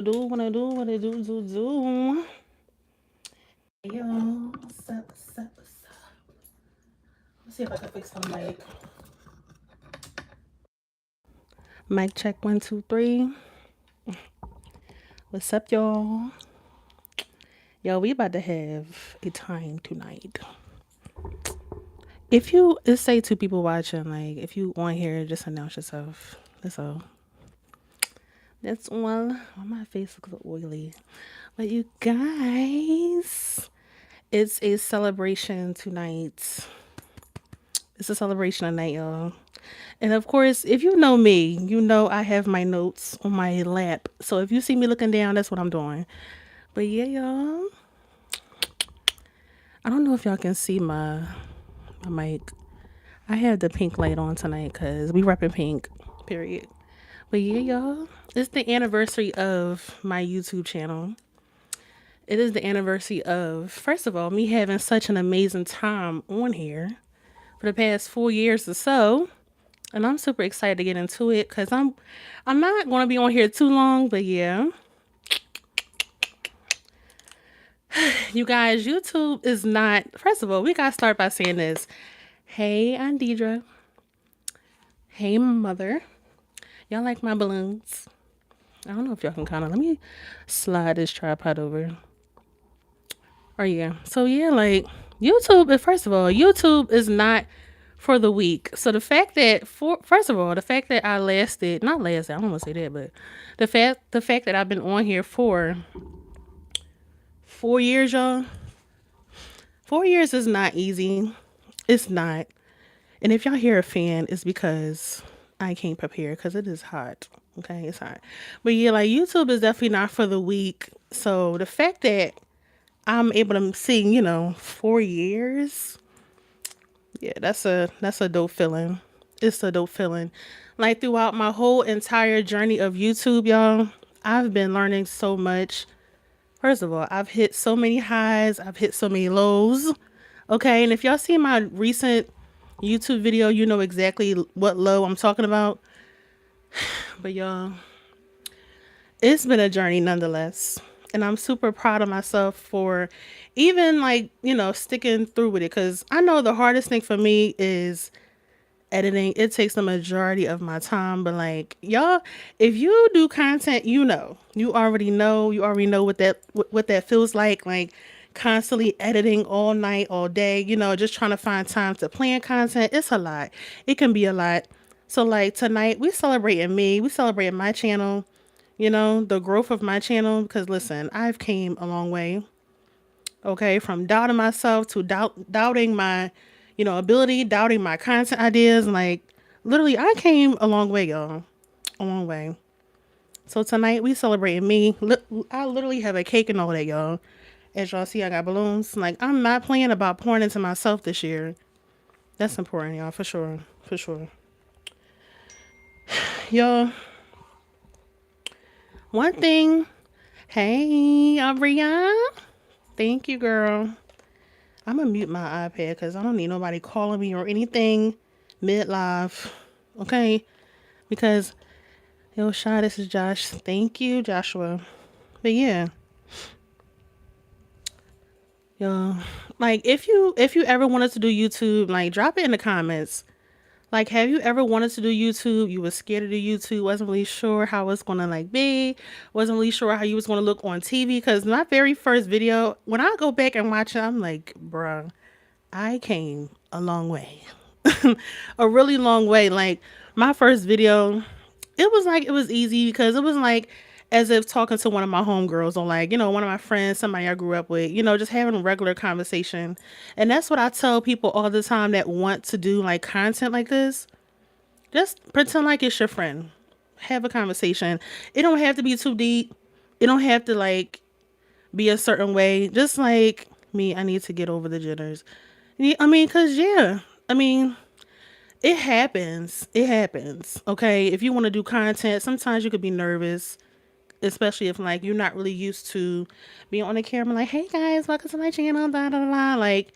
What I do. Yo, what's up? Let's see if I can fix the mic. Mic check 1, 2, 3. What's up, y'all? Yo, we about to have a time tonight. If you let's say two people watching, like if you on here, just announce yourself. That's all. That's all. Oh, my face looks oily. But you guys, it's a celebration tonight. It's a celebration tonight, y'all. And of course, if you know me, you know I have my notes on my lap. So if you see me looking down, that's what I'm doing. But yeah, y'all. I don't know if y'all can see my mic. I have the pink light on tonight because we repping pink. Period. But yeah, y'all. It's the anniversary of my YouTube channel. It is the anniversary of, first of all, me having such an amazing time on here for the past 4 years or so. And I'm super excited to get into it because I'm not going to be on here too long, but yeah. You guys, YouTube is not, first of all, we got to start by saying this. Hey, I'm Deidre. Hey, mother. Y'all like my balloons? I don't know if y'all can kind of, let me slide this tripod over. Oh, yeah. So, yeah, like YouTube, first of all, YouTube is not for the weak. So the fact that first of all, the fact that I not lasted, I don't want to say that, but the fact that I've been on here for 4 years, y'all. 4 years is not easy. It's not. And if y'all hear a fan, it's because I can't prepare because it is hot. Okay, it's hot. But yeah, like YouTube is definitely not for the weak. So the fact that I'm able to sing, 4 years, yeah, that's a dope feeling. It's a dope feeling. Like throughout my whole entire journey of YouTube, y'all, I've been learning so much. First of all, I've hit so many highs, I've hit so many lows. Okay, and if y'all see my recent YouTube video, you know exactly what low I'm talking about. But y'all, it's been a journey nonetheless. And I'm super proud of myself for even like, sticking through with it. Cause I know the hardest thing for me is editing. It takes the majority of my time. But like y'all, if you do content, you already know what that feels like constantly editing all night, all day, just trying to find time to plan content. It's a lot. It can be a lot. So like tonight we celebrating my channel, the growth of my channel. Because listen, I've came a long way. Okay, from doubting myself to doubting my, ability, doubting my content ideas. Like literally, I came a long way, y'all, a long way. So tonight we celebrating me. I literally have a cake and all that, y'all. As y'all see, I got balloons. Like I'm not playing about pouring into myself this year. That's important, y'all, for sure, for sure. Y'all, one thing. Hey, Abria. Thank you, girl. I'm gonna mute my iPad because I don't need nobody calling me or anything mid live. Okay? Because yo, Shy, this is Josh. Thank you, Joshua. But yeah, yo, like if you ever wanted to do YouTube, like drop it in the comments. Like, have you ever wanted to do YouTube? You was scared to do YouTube, wasn't really sure how it's gonna like be, wasn't really sure how you was gonna look on TV. Cause my very first video, when I go back and watch it, I'm like, bruh, I came a long way. A really long way. Like my first video, it was easy because it was like as if talking to one of my homegirls or like, one of my friends, somebody I grew up with, just having a regular conversation. And that's what I tell people all the time that want to do like content like this. Just pretend like it's your friend. Have a conversation. It don't have to be too deep. It don't have to like be a certain way. Just like me, I need to get over the jitters. I mean, cause yeah, I mean, it happens. It happens. Okay. If you want to do content, sometimes you could be nervous, especially if like you're not really used to being on the camera. Like, hey guys, welcome to my channel. Da da da. Like,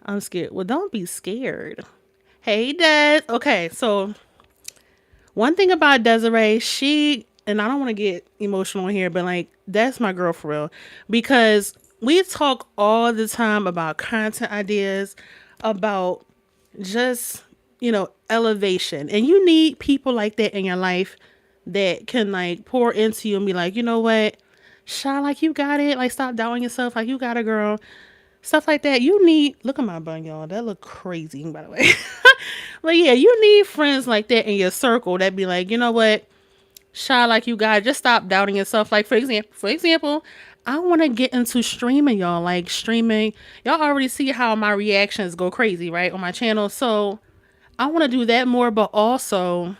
I'm scared. Well, don't be scared. Hey, Des. Okay, so one thing about Desiree, she and I don't want to get emotional here, but like that's my girl for real. Because we talk all the time about content ideas, about just, elevation. And you need people like that in your life that can like pour into you and be like, you know what? Shine like you got it. Like stop doubting yourself. Like you got a girl. Stuff like that. You need look at my bun, y'all. That look crazy, by the way. But yeah, you need friends like that in your circle that be like, you know what? Shine like you got it. Just stop doubting yourself. Like for example, I want to get into streaming, y'all. Like streaming. Y'all already see how my reactions go crazy, right? On my channel. So I want to do that more, but also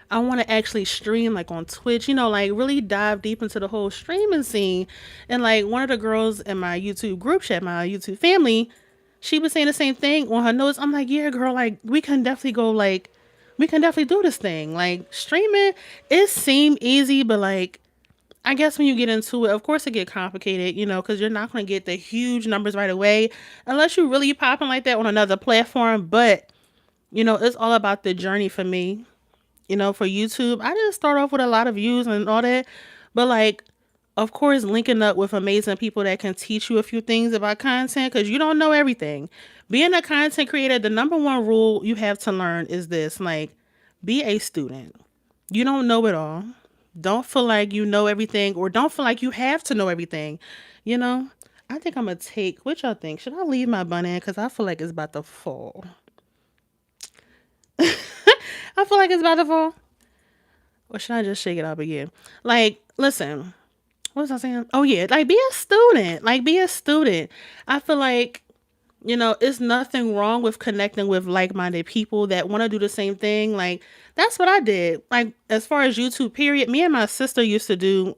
I want to actually stream like on Twitch, like really dive deep into the whole streaming scene. And like one of the girls in my YouTube group chat, my YouTube family, she was saying the same thing on her notes. I'm like, yeah, girl, like we can definitely go like we can definitely do this thing. Like streaming, it seemed easy, but like I guess when you get into it, of course it get complicated, because you're not going to get the huge numbers right away unless you really popping like that on another platform. But it's all about the journey for me. For YouTube, I didn't start off with a lot of views and all that, but like, of course, linking up with amazing people that can teach you a few things about content because you don't know everything. Being a content creator, the number one rule you have to learn is this: like, be a student. You don't know it all. Don't feel like you know everything, or don't feel like you have to know everything. You know, I think I'm gonna take. What y'all think? Should I leave my bun in because I feel like it's about to fall? I feel like it's about to fall. Or should I just shake it up again? Like, listen, what was I saying? Oh yeah, like be a student. Like be a student. I feel like, it's nothing wrong with connecting with like-minded people that want to do the same thing. Like that's what I did. Like as far as YouTube period, me and my sister used to do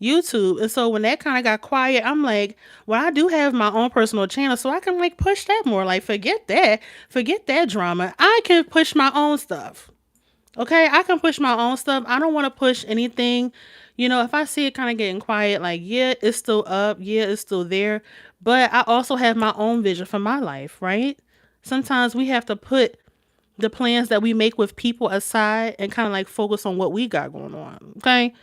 YouTube. And so when that kind of got quiet, I'm like, well, I do have my own personal channel, so I can like push that more. Like forget that. Forget that drama. I can push my own stuff. Okay, I can push my own stuff. I don't want to push anything. If I see it kind of getting quiet, like, yeah, it's still up. Yeah, it's still there. But I also have my own vision for my life, right? Sometimes we have to put the plans that we make with people aside and kind of like focus on what we got going on. Okay,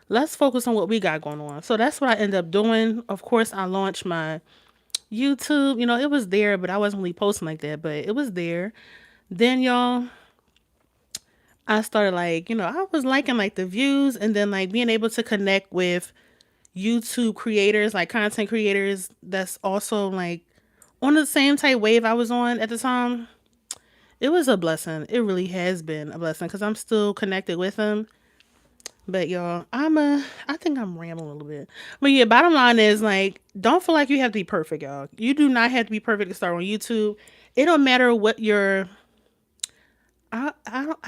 let's focus on what we got going on. So that's what I ended up doing. Of course, I launched my YouTube. It was there, but I wasn't really posting like that, but it was there. Then, y'all, I started like, I was liking like the views and then like being able to connect with YouTube creators, like content creators that's also like on the same type wave I was on at the time. It was a blessing. It really has been a blessing because I'm still connected with them. But y'all, I think I'm rambling a little bit. But yeah, bottom line is like, don't feel like you have to be perfect, y'all. You do not have to be perfect to start on YouTube. It don't matter what your I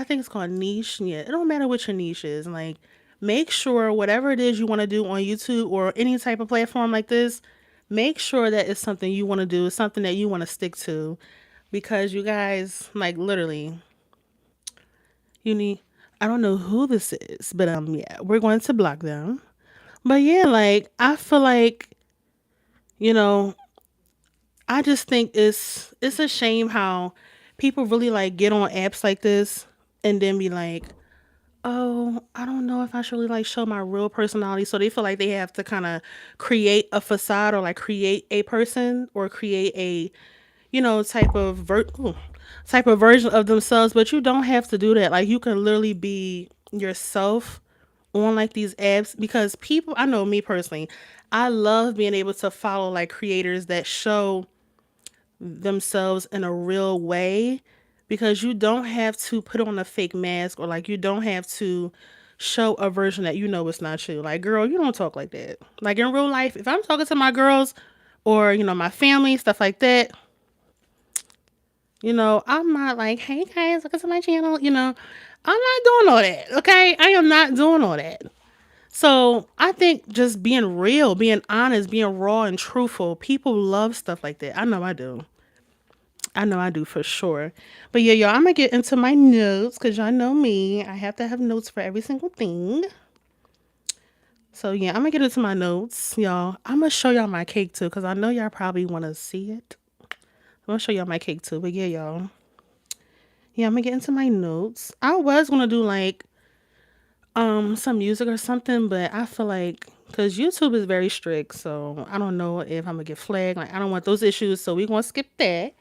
think it's called niche. Yeah, it don't matter what your niche is. Like, make sure whatever it is you want to do on YouTube or any type of platform like this, make sure that it's something you want to do, something that you want to stick to, because you guys, like, literally, you need. I don't know who this is, but yeah, we're going to block them. But yeah, like, I feel like, you know, I just think it's a shame how people really like get on apps like this and then be like, oh, I don't know if I should really like show my real personality. So they feel like they have to kind of create a facade or like create a person or create a, type of version of themselves. But you don't have to do that. Like you can literally be yourself on like these apps because people, I know me personally, I love being able to follow like creators that show themselves in a real way because you don't have to put on a fake mask or like you don't have to show a version that it's not you. Like, girl, you don't talk like that. Like in real life, if I'm talking to my girls or, my family, stuff like that, I'm not like, hey guys, look at my channel, I'm not doing all that. Okay. I am not doing all that. So I think just being real, being honest, being raw and truthful, people love stuff like that. I know I do. I know I do for sure. But yeah, y'all, I'm gonna get into my notes because y'all know me. I have to have notes for every single thing. So yeah, I'm gonna get into my notes, y'all. I'm gonna show y'all my cake too because I know y'all probably want to see it. I'm gonna show y'all my cake too. But yeah, y'all. Yeah, I'm gonna get into my notes. I was gonna do like some music or something, but I feel like because YouTube is very strict, so I don't know if I'm gonna get flagged. Like I don't want those issues, so we gonna skip that.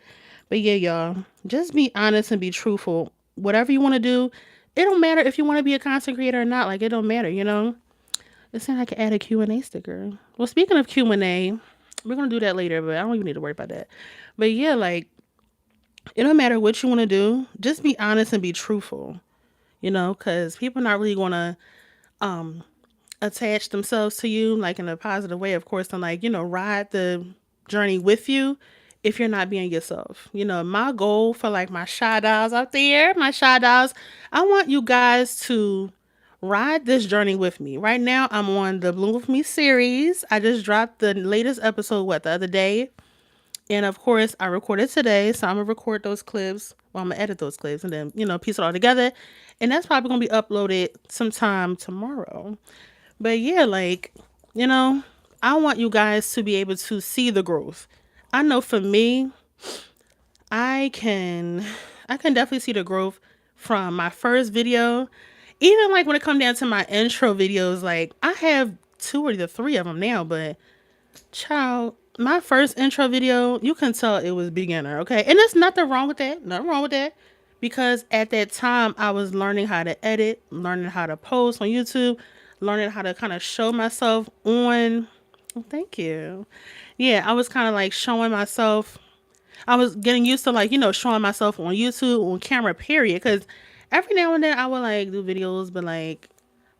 But yeah, y'all, just be honest and be truthful. Whatever you want to do, it don't matter if you want to be a content creator or not. Like it don't matter, you know. It seems like I could add a Q&A sticker. Well, speaking of Q&A, we're gonna do that later, but I don't even need to worry about that. But yeah, like it don't matter what you want to do. Just be honest and be truthful. You know, because people are not really gonna um attach themselves to you like in a positive way, of course, and like, ride the journey with you if you're not being yourself. My goal for like my shy dolls out there, my shy dolls, I want you guys to ride this journey with me. Right now, I'm on the Bloom with Me series. I just dropped the latest episode, the other day? And of course, I recorded today, so I'm gonna record those clips. Well, I'm gonna edit those clips and then, piece it all together. And that's probably gonna be uploaded sometime tomorrow. But yeah, like, you know, I want you guys to be able to see the growth. I know for me, I can I can definitely see the growth from my first video. Even like when it comes down to my intro videos, like I have two or the three of them now, but child, my first intro video, you can tell it was beginner, okay? And there's nothing wrong with that. Nothing wrong with that. Because at that time I was learning how to edit, learning how to post on YouTube, learning how to kind of show myself on thank you. Yeah, I was kind of like showing myself. I was getting used to like, showing myself on YouTube, on camera, period. Because every now and then I would like do videos, but like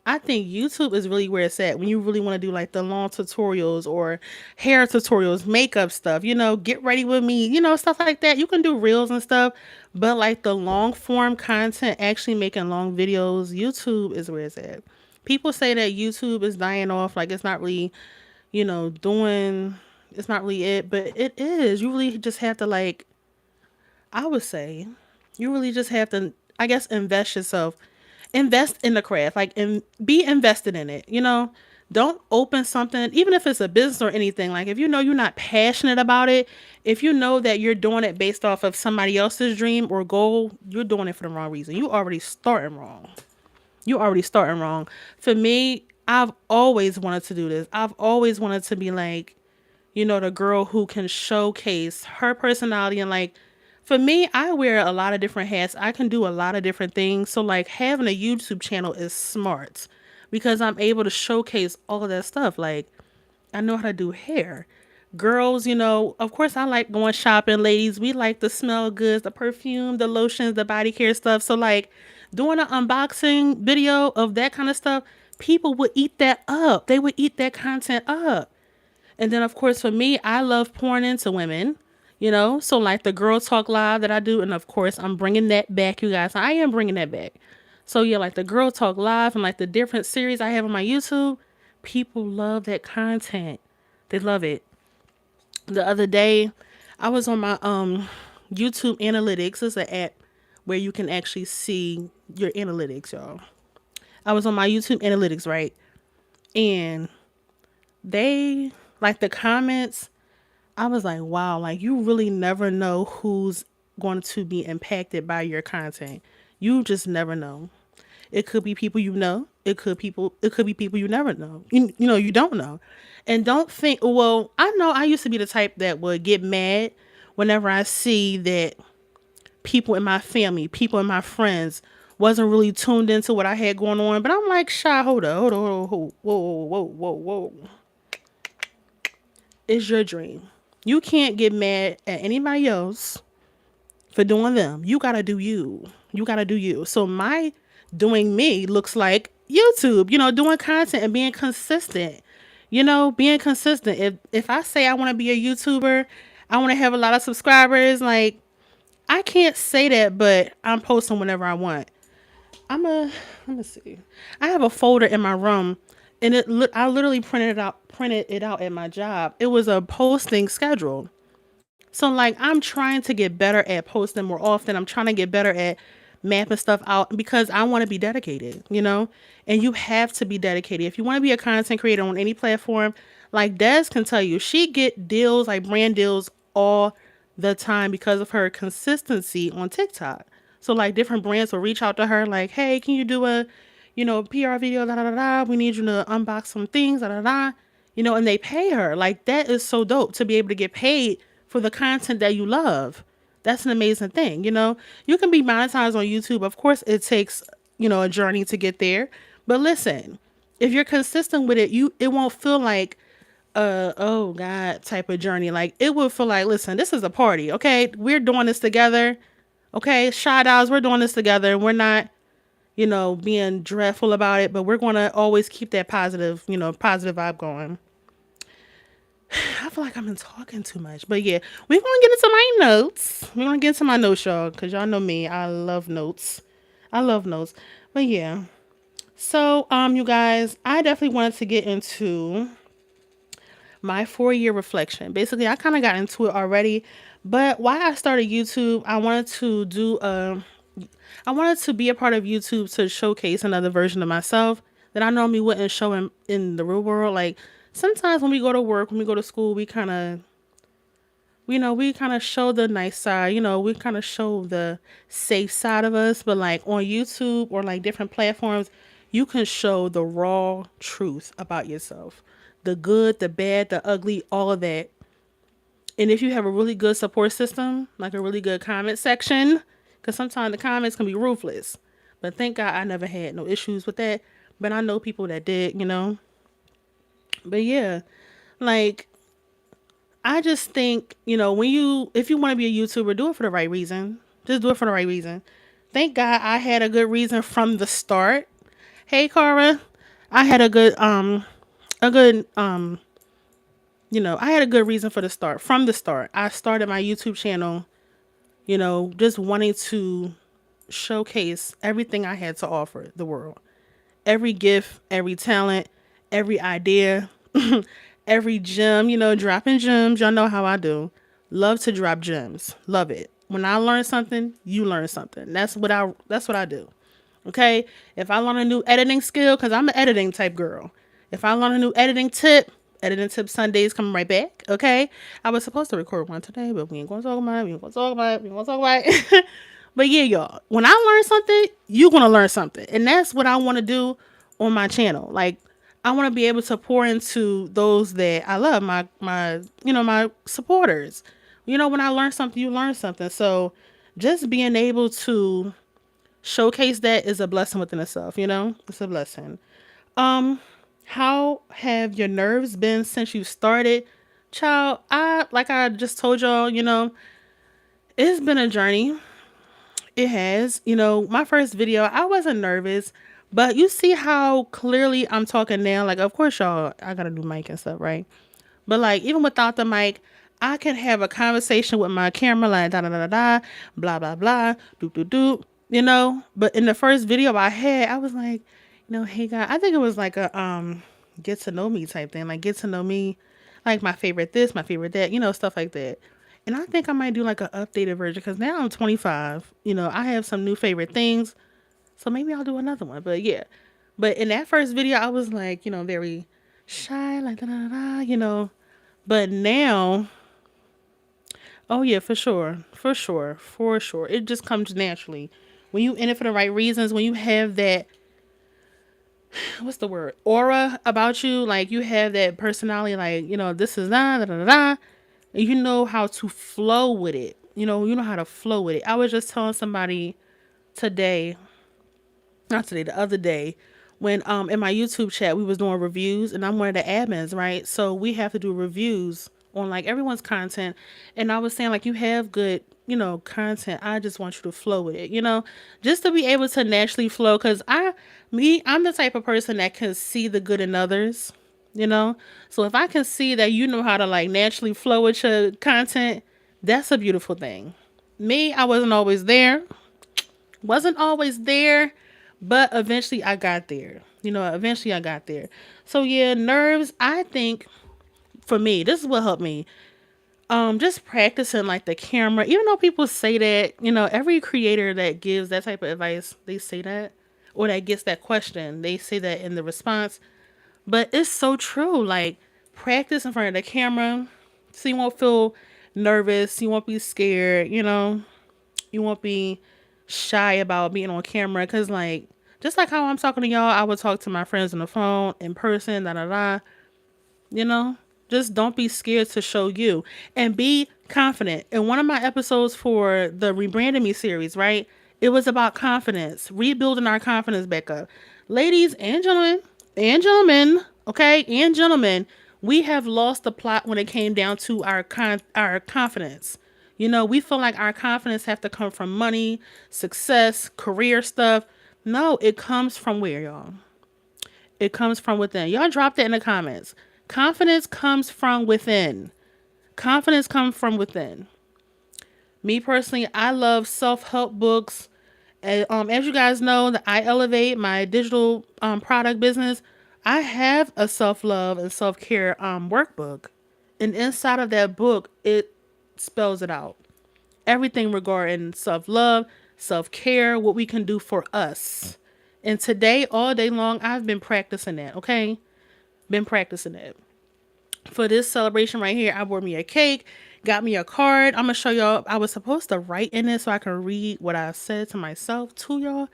I think YouTube is really where it's at when you really want to do like the long tutorials or hair tutorials, makeup stuff, get ready with me, stuff like that. You can do reels and stuff, but like the long form content, actually making long videos, YouTube is where it's at. People say that YouTube is dying off, like it's not really, doing, it's not really it, but it is. You really just have to like, I would say, you really just have to, I guess, invest in the craft, like, and be invested in it. Don't open something, even if it's a business or anything. Like, if you know you're not passionate about it, if you know that you're doing it based off of somebody else's dream or goal, you're doing it for the wrong reason. You already starting wrong. You already starting wrong. For me, I've always wanted to do this. I've always wanted to be like, the girl who can showcase her personality. And like, for me, I wear a lot of different hats. I can do a lot of different things. So like having a YouTube channel is smart because I'm able to showcase all of that stuff. Like I know how to do hair. Girls, of course I like going shopping. Ladies, we like the smell goods, the perfume, the lotions, the body care stuff. So like doing an unboxing video of that kind of stuff, people would eat that up. They would eat that content up. And then, of course, for me, I love pouring into women, So, like the Girl Talk Live that I do. And, of course, I'm bringing that back, you guys. I am bringing that back. So, yeah, like the Girl Talk Live and like the different series I have on my YouTube, people love that content. They love it. The other day, I was on my YouTube Analytics. It's an app where you can actually see your analytics, y'all. I was on my YouTube Analytics, right? And they like the comments, I was like, wow, like you really never know who's going to be impacted by your content. You just never know. It could be people you know. It could be people you never know. You don't know. And don't think, well, I know I used to be the type that would get mad whenever I see that people in my family, people in my friends wasn't really tuned into what I had going on. But I'm like, shy, hold up, hold, whoa. It's your dream. You can't get mad at anybody else for doing them. You gotta do you. You gotta do you. So my doing me looks like YouTube, doing content and being consistent. Being consistent. If I say I want to be a YouTuber, I want to have a lot of subscribers, like I can't say that, but I'm posting whenever I want. Let me see. I have a folder in my room and I literally printed it out at my job. It was a posting schedule. So like I'm trying to get better at posting more often. I'm trying to get better at mapping stuff out because I want to be dedicated. And you have to be dedicated. If you want to be a content creator on any platform, like Des can tell you, she get deals, like brand deals all the time because of her consistency on TikTok. So like different brands will reach out to her like, hey, can you do a, PR video, da da da da. We need you to unbox some things, da da da. And they pay her. Like, that is so dope to be able to get paid for the content that you love. That's an amazing thing. You can be monetized on YouTube. Of course, it takes, a journey to get there. But listen, if you're consistent with it, it won't feel like oh God type of journey. Like, it will feel like, listen, this is a party. Okay. We're doing this together. Okay. Shout outs. We're doing this together. We're not, being dreadful about it, but we're going to always keep that positive vibe going. I feel like I've been talking too much, but yeah, we're going to get into my notes. We're going to get into my notes, y'all, because y'all know me. I love notes. I love notes. But yeah. So, you guys, I definitely wanted to get into my 4-year reflection. Basically, I kind of got into it already, but why I started YouTube, I wanted to be a part of YouTube to showcase another version of myself that I normally wouldn't show in the real world. Like, sometimes when we go to work, when we go to school, we kind of show the nice side, we kind of show the safe side of us. But like on YouTube or like different platforms, you can show the raw truth about yourself, the good, the bad, the ugly, all of that. And if you have a really good support system, like a really good comment section, because sometimes the comments can be ruthless. But thank God I never had no issues with that. But I know people that did. But yeah, like, I just think, if you want to be a YouTuber, do it for the right reason. Just do it for the right reason. Thank God I had a good reason from the start. Hey, Cara. I had a good, I had a good reason for the start. From the start, I started my YouTube channel, just wanting to showcase everything I had to offer the world. Every gift, every talent, every idea, every gem, dropping gems. Y'all know how I do. Love to drop gems. Love it. When I learn something, you learn something. That's what I do. Okay? If I learn a new editing skill, because I'm an editing type girl. If I learn a new editing tip Sundays coming right back. Okay? I was supposed to record one today, but we ain't gonna talk about it. We ain't gonna talk about it. We ain't gonna talk about it. But yeah, y'all, when I learn something, you're going to learn something. And that's what I want to do on my channel. Like, I want to be able to pour into those that I love, my supporters. When I learn something, you learn something. So just being able to showcase that is a blessing within itself, It's a blessing. How have your nerves been since you started? Child, like I just told y'all, it's been a journey. It has. My first video, I wasn't nervous, but you see how clearly I'm talking now. Like, of course, y'all, I got a new mic and stuff, right? But like, even without the mic, I can have a conversation with my camera, like, da da da da da, blah, blah, blah, doop, doop, doop, But in the first video I had, I was like, hey, guys, I think it was like a, get to know me type thing, like, get to know me, like my favorite this, my favorite that, stuff like that. And I think I might do like an updated version because now I'm 25. I have some new favorite things. So maybe I'll do another one. But yeah. But in that first video, I was like, very shy, like da da da, But now, oh yeah, for sure. For sure. For sure. It just comes naturally. When you in it for the right reasons, when you have that, what's the word? Aura about you, like you have that personality, like, this is da da da da. You know how to flow with it. You know how to flow with it. I was just telling somebody today, not today, the other day, when in my YouTube chat we was doing reviews, and I'm one of the admins, right? So we have to do reviews on like everyone's content, and I was saying like you have good, content. I just want you to flow with it, just to be able to naturally flow. Cause I'm the type of person that can see the good in others. So if I can see that you know how to like naturally flow with your content, that's a beautiful thing. Me, I wasn't always there, but eventually I got there. Eventually I got there. So yeah, nerves, I think for me, this is what helped me. Just practicing like the camera, even though people say that, every creator that gives that type of advice, they say that, or that gets that question, they say that in the response. But it's so true. Like, practice in front of the camera so you won't feel nervous. You won't be scared, You won't be shy about being on camera. Because, like, Just like how I'm talking to y'all, I would talk to my friends on the phone, in person, da da da. You know, just don't be scared to show you and be confident. In one of my episodes for the Rebranding Me series, right? It was about confidence, rebuilding our confidence back up. Ladies and gentlemen, okay, and gentlemen, we have lost the plot when it came down to our confidence. You know, we feel like our confidence have to come from money, success, career stuff. No, it comes from where, y'all? It comes from within. Y'all drop that in the comments. Confidence comes from within. Confidence comes from within. Me personally, I love self-help books. And, as you guys know, that I elevate my digital product business. I have a self-love and self-care workbook, and inside of that book, it spells it out. Everything regarding self-love, self-care, what we can do for us. And today, all day long, I've been practicing that. Okay, been practicing it. For this celebration right here, I bought me a cake, got me a card. I'm gonna show y'all. I was supposed to write in it so I can read what I said to myself to y'all.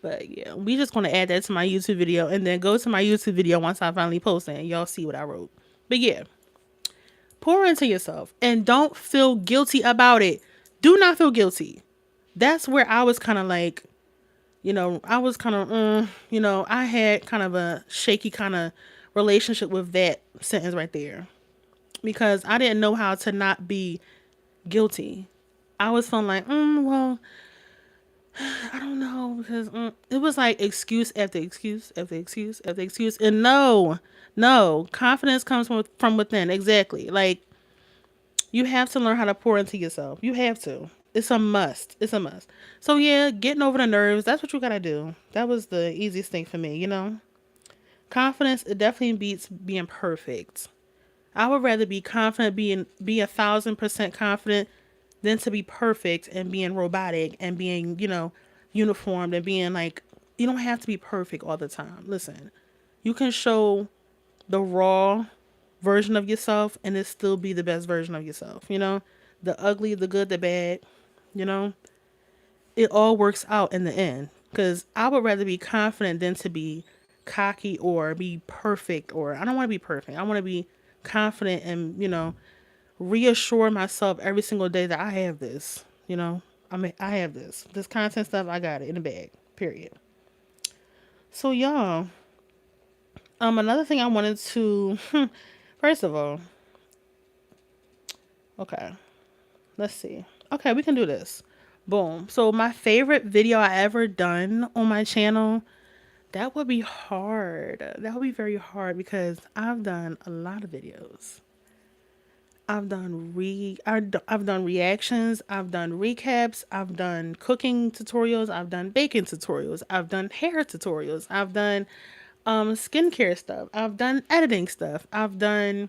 But yeah, we just gonna add that to my YouTube video and then go to my YouTube video once I finally post it and y'all see what I wrote. But yeah, pour into yourself and don't feel guilty about it. Do not feel guilty. That's where I was kind of like, I was kind of, I had kind of a shaky kind of relationship with that sentence right there because I didn't know how to not be guilty. I was feeling like, well, I don't know because it was like excuse after excuse after excuse after excuse, and no, confidence comes from within. Exactly, like you have to learn how to pour into yourself. You have to. It's a must. It's a must. So yeah, getting over the nerves. That's what you gotta do. That was the easiest thing for me. Confidence. It definitely beats being perfect. I would rather be confident, be 1,000% confident, than to be perfect and being robotic and being, uniformed and being like, you don't have to be perfect all the time. Listen, you can show the raw version of yourself and it still be the best version of yourself. The ugly, the good, the bad. You know, it all works out in the end. Because I would rather be confident than to be cocky or be perfect. Or I don't want to be perfect. I want to be confident and reassure myself every single day that I have this. I have this content stuff. I got it in the bag. Period. So y'all, another thing I wanted to, first of all, okay, let's see. Okay, we can do this. Boom. So my favorite video I ever done on my channel, that would be hard. That would be very hard because I've done a lot of videos. I've done reactions, I've done recaps, I've done cooking tutorials, I've done baking tutorials, I've done hair tutorials, I've done skincare stuff, I've done editing stuff, I've done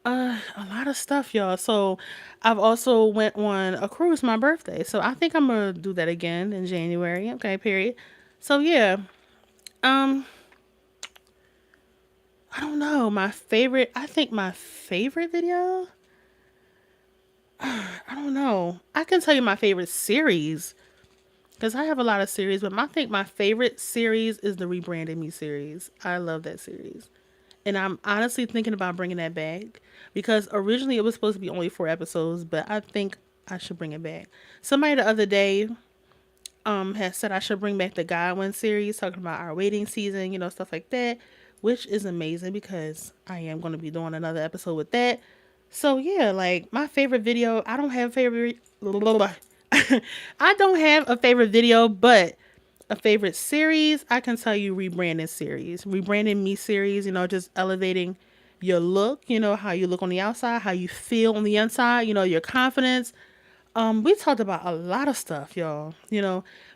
a lot of stuff, y'all. So I've also went on a cruise my birthday. So I think I'm gonna do that again in January. Okay, period. So yeah. Um I don't know. I think my favorite video, I don't know. I can tell you my favorite series because I have a lot of series, but I think my favorite series is the Rebranding Me series. I love that series. And I'm honestly thinking about bringing that back because originally it was supposed to be only 4 episodes, but I think I should bring it back. Somebody the other day has said I should bring back the Godwin series talking about our waiting season, stuff like that, which is amazing because I am going to be doing another episode with that. So yeah, like my favorite video, I don't have favorite I don't have a favorite video, but a favorite series, I can tell you Rebranding Me series, just elevating your look, how you look on the outside, how you feel on the inside, your confidence. We talked about a lot of stuff, y'all.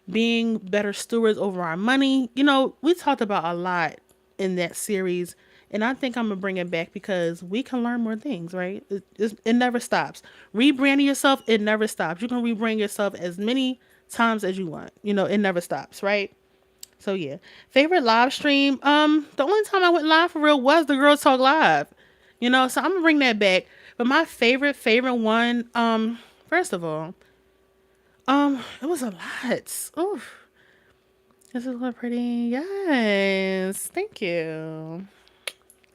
Being better stewards over our money. We talked about a lot in that series, and I think I'm gonna bring it back because we can learn more things, right? It never stops. Rebranding yourself, it never stops. You can rebrand yourself as many times as you want. It never stops, right? So yeah, favorite live stream. The only time I went live for real was the Girl Talk Live. So I'm gonna bring that back. But my favorite one. First of all, it was a lot. Oof. This is look pretty. Yes. Thank you.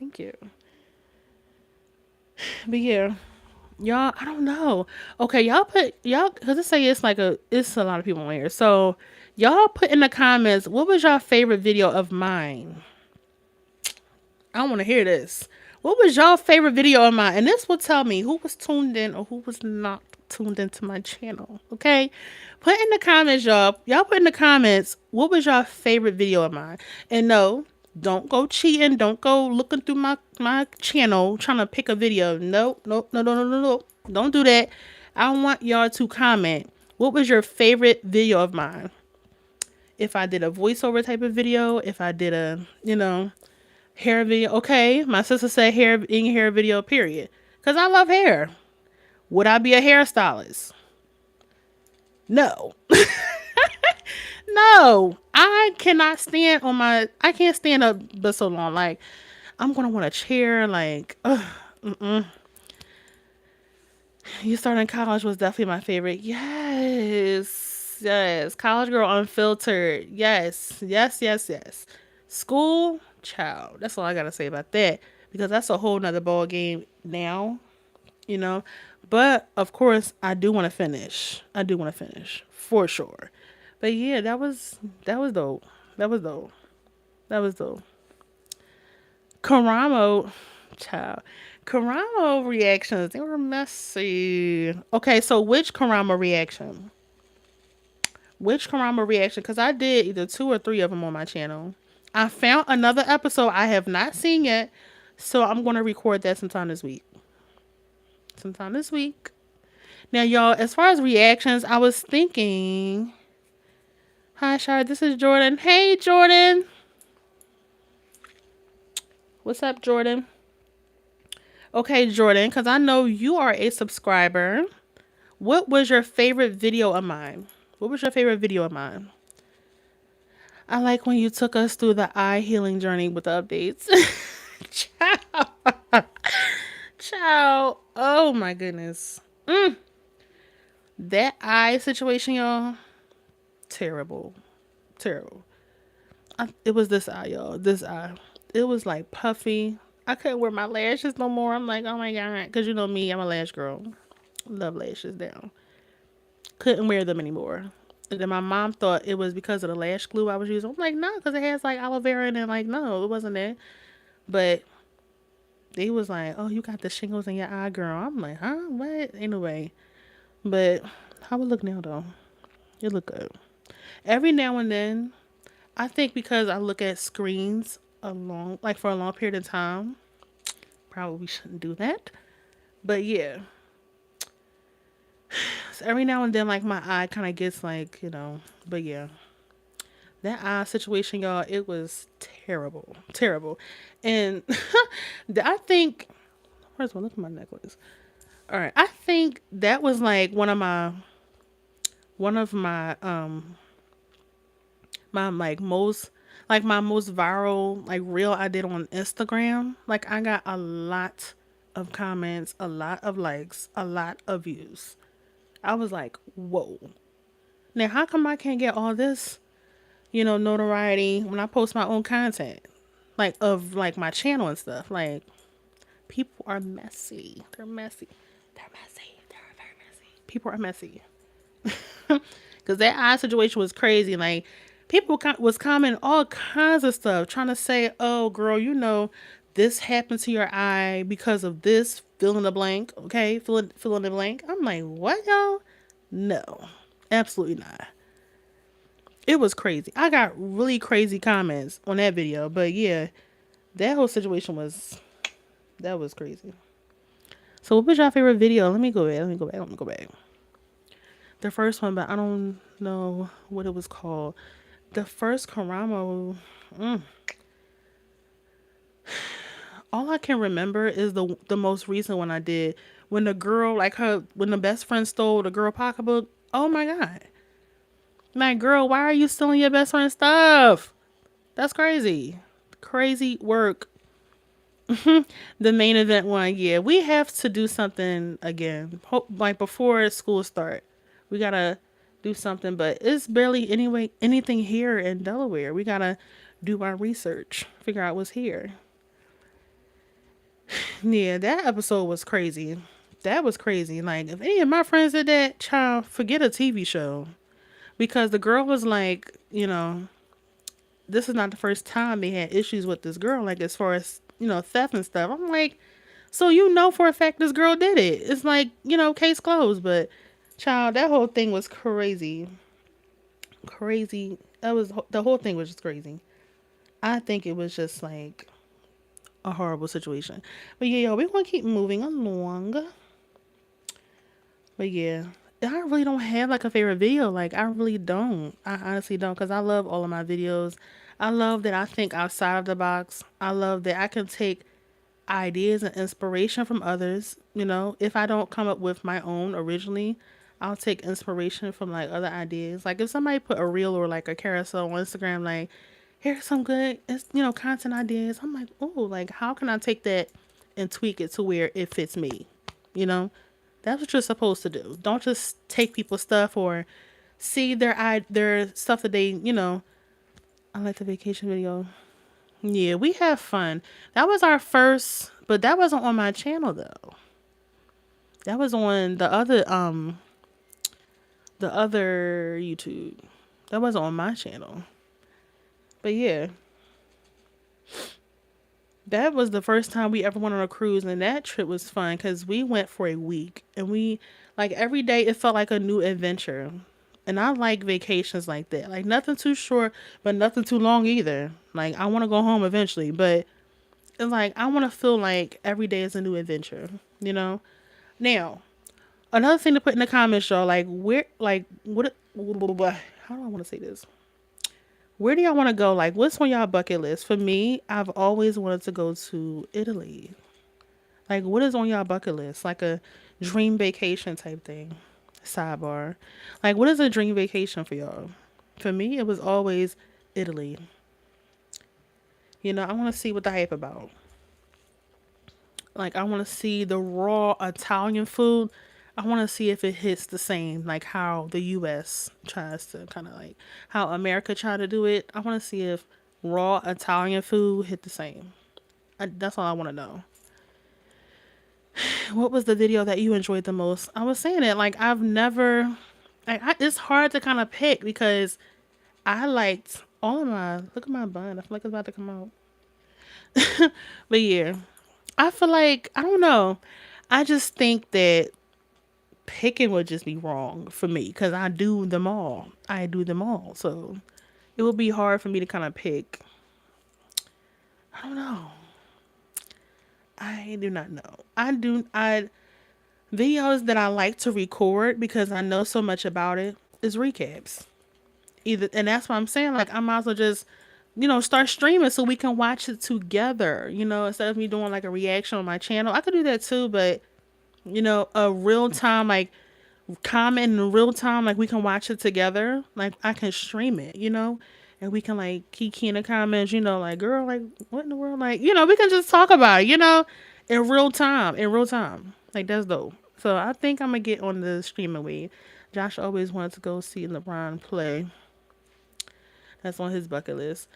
Thank you. But yeah, y'all, I don't know. Okay, y'all put y'all because it say it's a lot of people on here. So y'all put in the comments what was your favorite video of mine. I want to hear this. What was your favorite video of mine? And this will tell me who was tuned in or who was not tuned into my channel. Okay, put in the comments, y'all. Y'all put in the comments what was your favorite video of mine. And no, don't go cheating. Don't go looking through my channel trying to pick a video. No, no, no, no, no, no, no. Don't do that. I want y'all to comment what was your favorite video of mine. If I did a voiceover type of video, if I did a hair video. Okay, my sister said hair in hair video, period. Because I love hair. Would I be a hairstylist? No. No. I cannot stand on my I can't stand up but so long. Like I'm gonna want a chair, like you starting college was definitely my favorite. Yes. Yes. College girl unfiltered. Yes. Yes, yes, yes. School, child. That's all I gotta say about that. Because that's a whole nother ball game now, you know. But of course, I do want to finish. I do want to finish for sure. But yeah, that was dope. That was dope. That was dope. Karamo, child. Karamo reactions, they were messy. Okay, so which Karamo reaction? Which Karama reaction? Because I did either two or three of them on my channel. I found another episode I have not seen yet, so I'm going to record that sometime this week. Sometime this week. Now, y'all, as far as reactions, I was thinking. Hi, Shard. This is Jordan. Hey, Jordan. What's up, Jordan? Okay, Jordan, because I know you are a subscriber. What was your favorite video of mine? What was your favorite video of mine? I like when you took us through the eye healing journey with the updates. Ciao. Ciao. Oh my goodness. That eye situation, y'all. Terrible. Terrible. It was this eye, y'all. This eye. It was like puffy. I couldn't wear my lashes no more. I'm like, oh my God. Because you know me, I'm a lash girl. Love lashes down. Couldn't wear them anymore. And then my mom thought it was because of the lash glue I was using. I'm like, no, because it has like aloe vera in it. Like, no, it wasn't that. But they was like, oh, you got the shingles in your eye, girl. I'm like, huh? What? Anyway. But how it look now, though? It look good. Every now and then, I think because I look at screens for a long period of time, probably shouldn't do that. But yeah. So every now and then, like, my eye kind of gets like, but yeah. That eye situation, y'all, it was terrible. Terrible. And I think, first of all, look at my necklace. All right. I think that was like one of my my most viral like reel I did on Instagram. Like I got a lot of comments, a lot of likes, a lot of views. I was like, whoa. Now how come I can't get all this, notoriety when I post my own content? Like of like my channel and stuff. Like people are messy. They're messy. They're messy. They're very messy. People are messy. Because that eye situation was crazy. Like people was commenting all kinds of stuff, trying to say, "Oh, girl, this happened to your eye because of this." Fill in the blank, okay? Fill in the blank. I'm like, what, y'all? No, absolutely not. It was crazy. I got really crazy comments on that video, but yeah, that whole situation was crazy. So, what was your favorite video? Let me go back. Let me go back. The first one, but I don't know what it was called. The first Karamo, all I can remember is the most recent one I did when the girl when the best friend stole the girl pocketbook. Oh my God, like girl, why are you stealing your best friend's stuff? That's crazy, crazy work. The main event one, yeah, we have to do something again. Like before school start, we gotta do something, but it's barely anyway anything here in Delaware. We gotta do our research, figure out what's here. Yeah, that episode was crazy. That was crazy. Like, if any of my friends did that, child, forget a TV show. Because the girl was like, this is not the first time they had issues with this girl, like, as far as, theft and stuff. I'm like, so for a fact this girl did it. It's like, case closed. But, child, that whole thing was crazy. Crazy. The whole thing was just crazy. I think it was just like a horrible situation. But yeah, we're gonna keep moving along. But yeah, I really don't have like a favorite video. Like, I really don't. I honestly don't, because I love all of my videos. I love that I think outside of the box. I love that I can take ideas and inspiration from others. If I don't come up with my own originally, I'll take inspiration from like other ideas. Like, if somebody put a reel or like a carousel on Instagram, like, here's some good, content ideas. I'm like, oh, like, how can I take that and tweak it to where it fits me? You know, that's what you're supposed to do. Don't just take people's stuff or see their stuff that they, I like the vacation video. Yeah, we have fun. That was our first, but that wasn't on my channel though. That was on the other YouTube. That wasn't on my channel. But yeah, that was the first time we ever went on a cruise, and that trip was fun because we went for a week, and we, like, every day it felt like a new adventure. And I like vacations like that. Like, nothing too short, but nothing too long either. Like, I want to go home eventually, but it's like I want to feel like every day is a new adventure, you know? Now, another thing to put in the comments, y'all, like, where, like, how do I want to say this? Where do y'all want to go? Like, what's on y'all bucket list? For me, I've always wanted to go to Italy. Like, what is on y'all bucket list? Like a dream vacation type thing. Sidebar. Like, what is a dream vacation for y'all? For me, it was always Italy. I want to see what the hype about. Like, I want to see the raw Italian food. I want to see if it hits the same, like how the U.S. tries to kind of like how America try to do it. I want to see if raw Italian food hit the same. That's all I want to know. What was the video that you enjoyed the most? I was saying it like I've never. It's hard to kind of pick because I liked all of my. Look at my bun. I feel like it's about to come out. But yeah, I feel like I don't know. I just think that picking would just be wrong for me because I do them all. I do them all. So it would be hard for me to kind of pick. I don't know. I do not know. I videos that I like to record because I know so much about it is recaps. Either, and that's what I'm saying. Like, I might as well just, start streaming so we can watch it together. Instead of me doing like a reaction on my channel, I could do that too. But a real time, like, comment in real time, like, we can watch it together. Like, I can stream it, and we can like kiki in the comments, like, girl, like, what in the world, like, we can just talk about it, in real time, like, that's dope. So I think I'm gonna get on the streaming wave. Josh always wanted to go see LeBron play. That's on his bucket list.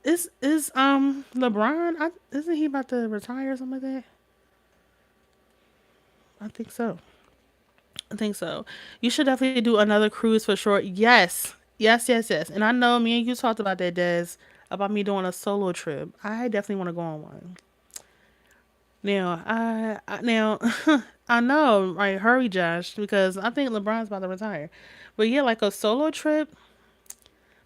Is LeBron, isn't he about to retire or something like that? I think so. I think so. You should definitely do another cruise for sure. Yes. Yes, yes, yes. And I know me and you talked about that, Des, about me doing a solo trip. I definitely want to go on one. Now, now I know, right? Hurry, Josh, because I think LeBron's about to retire. But yeah, like a solo trip,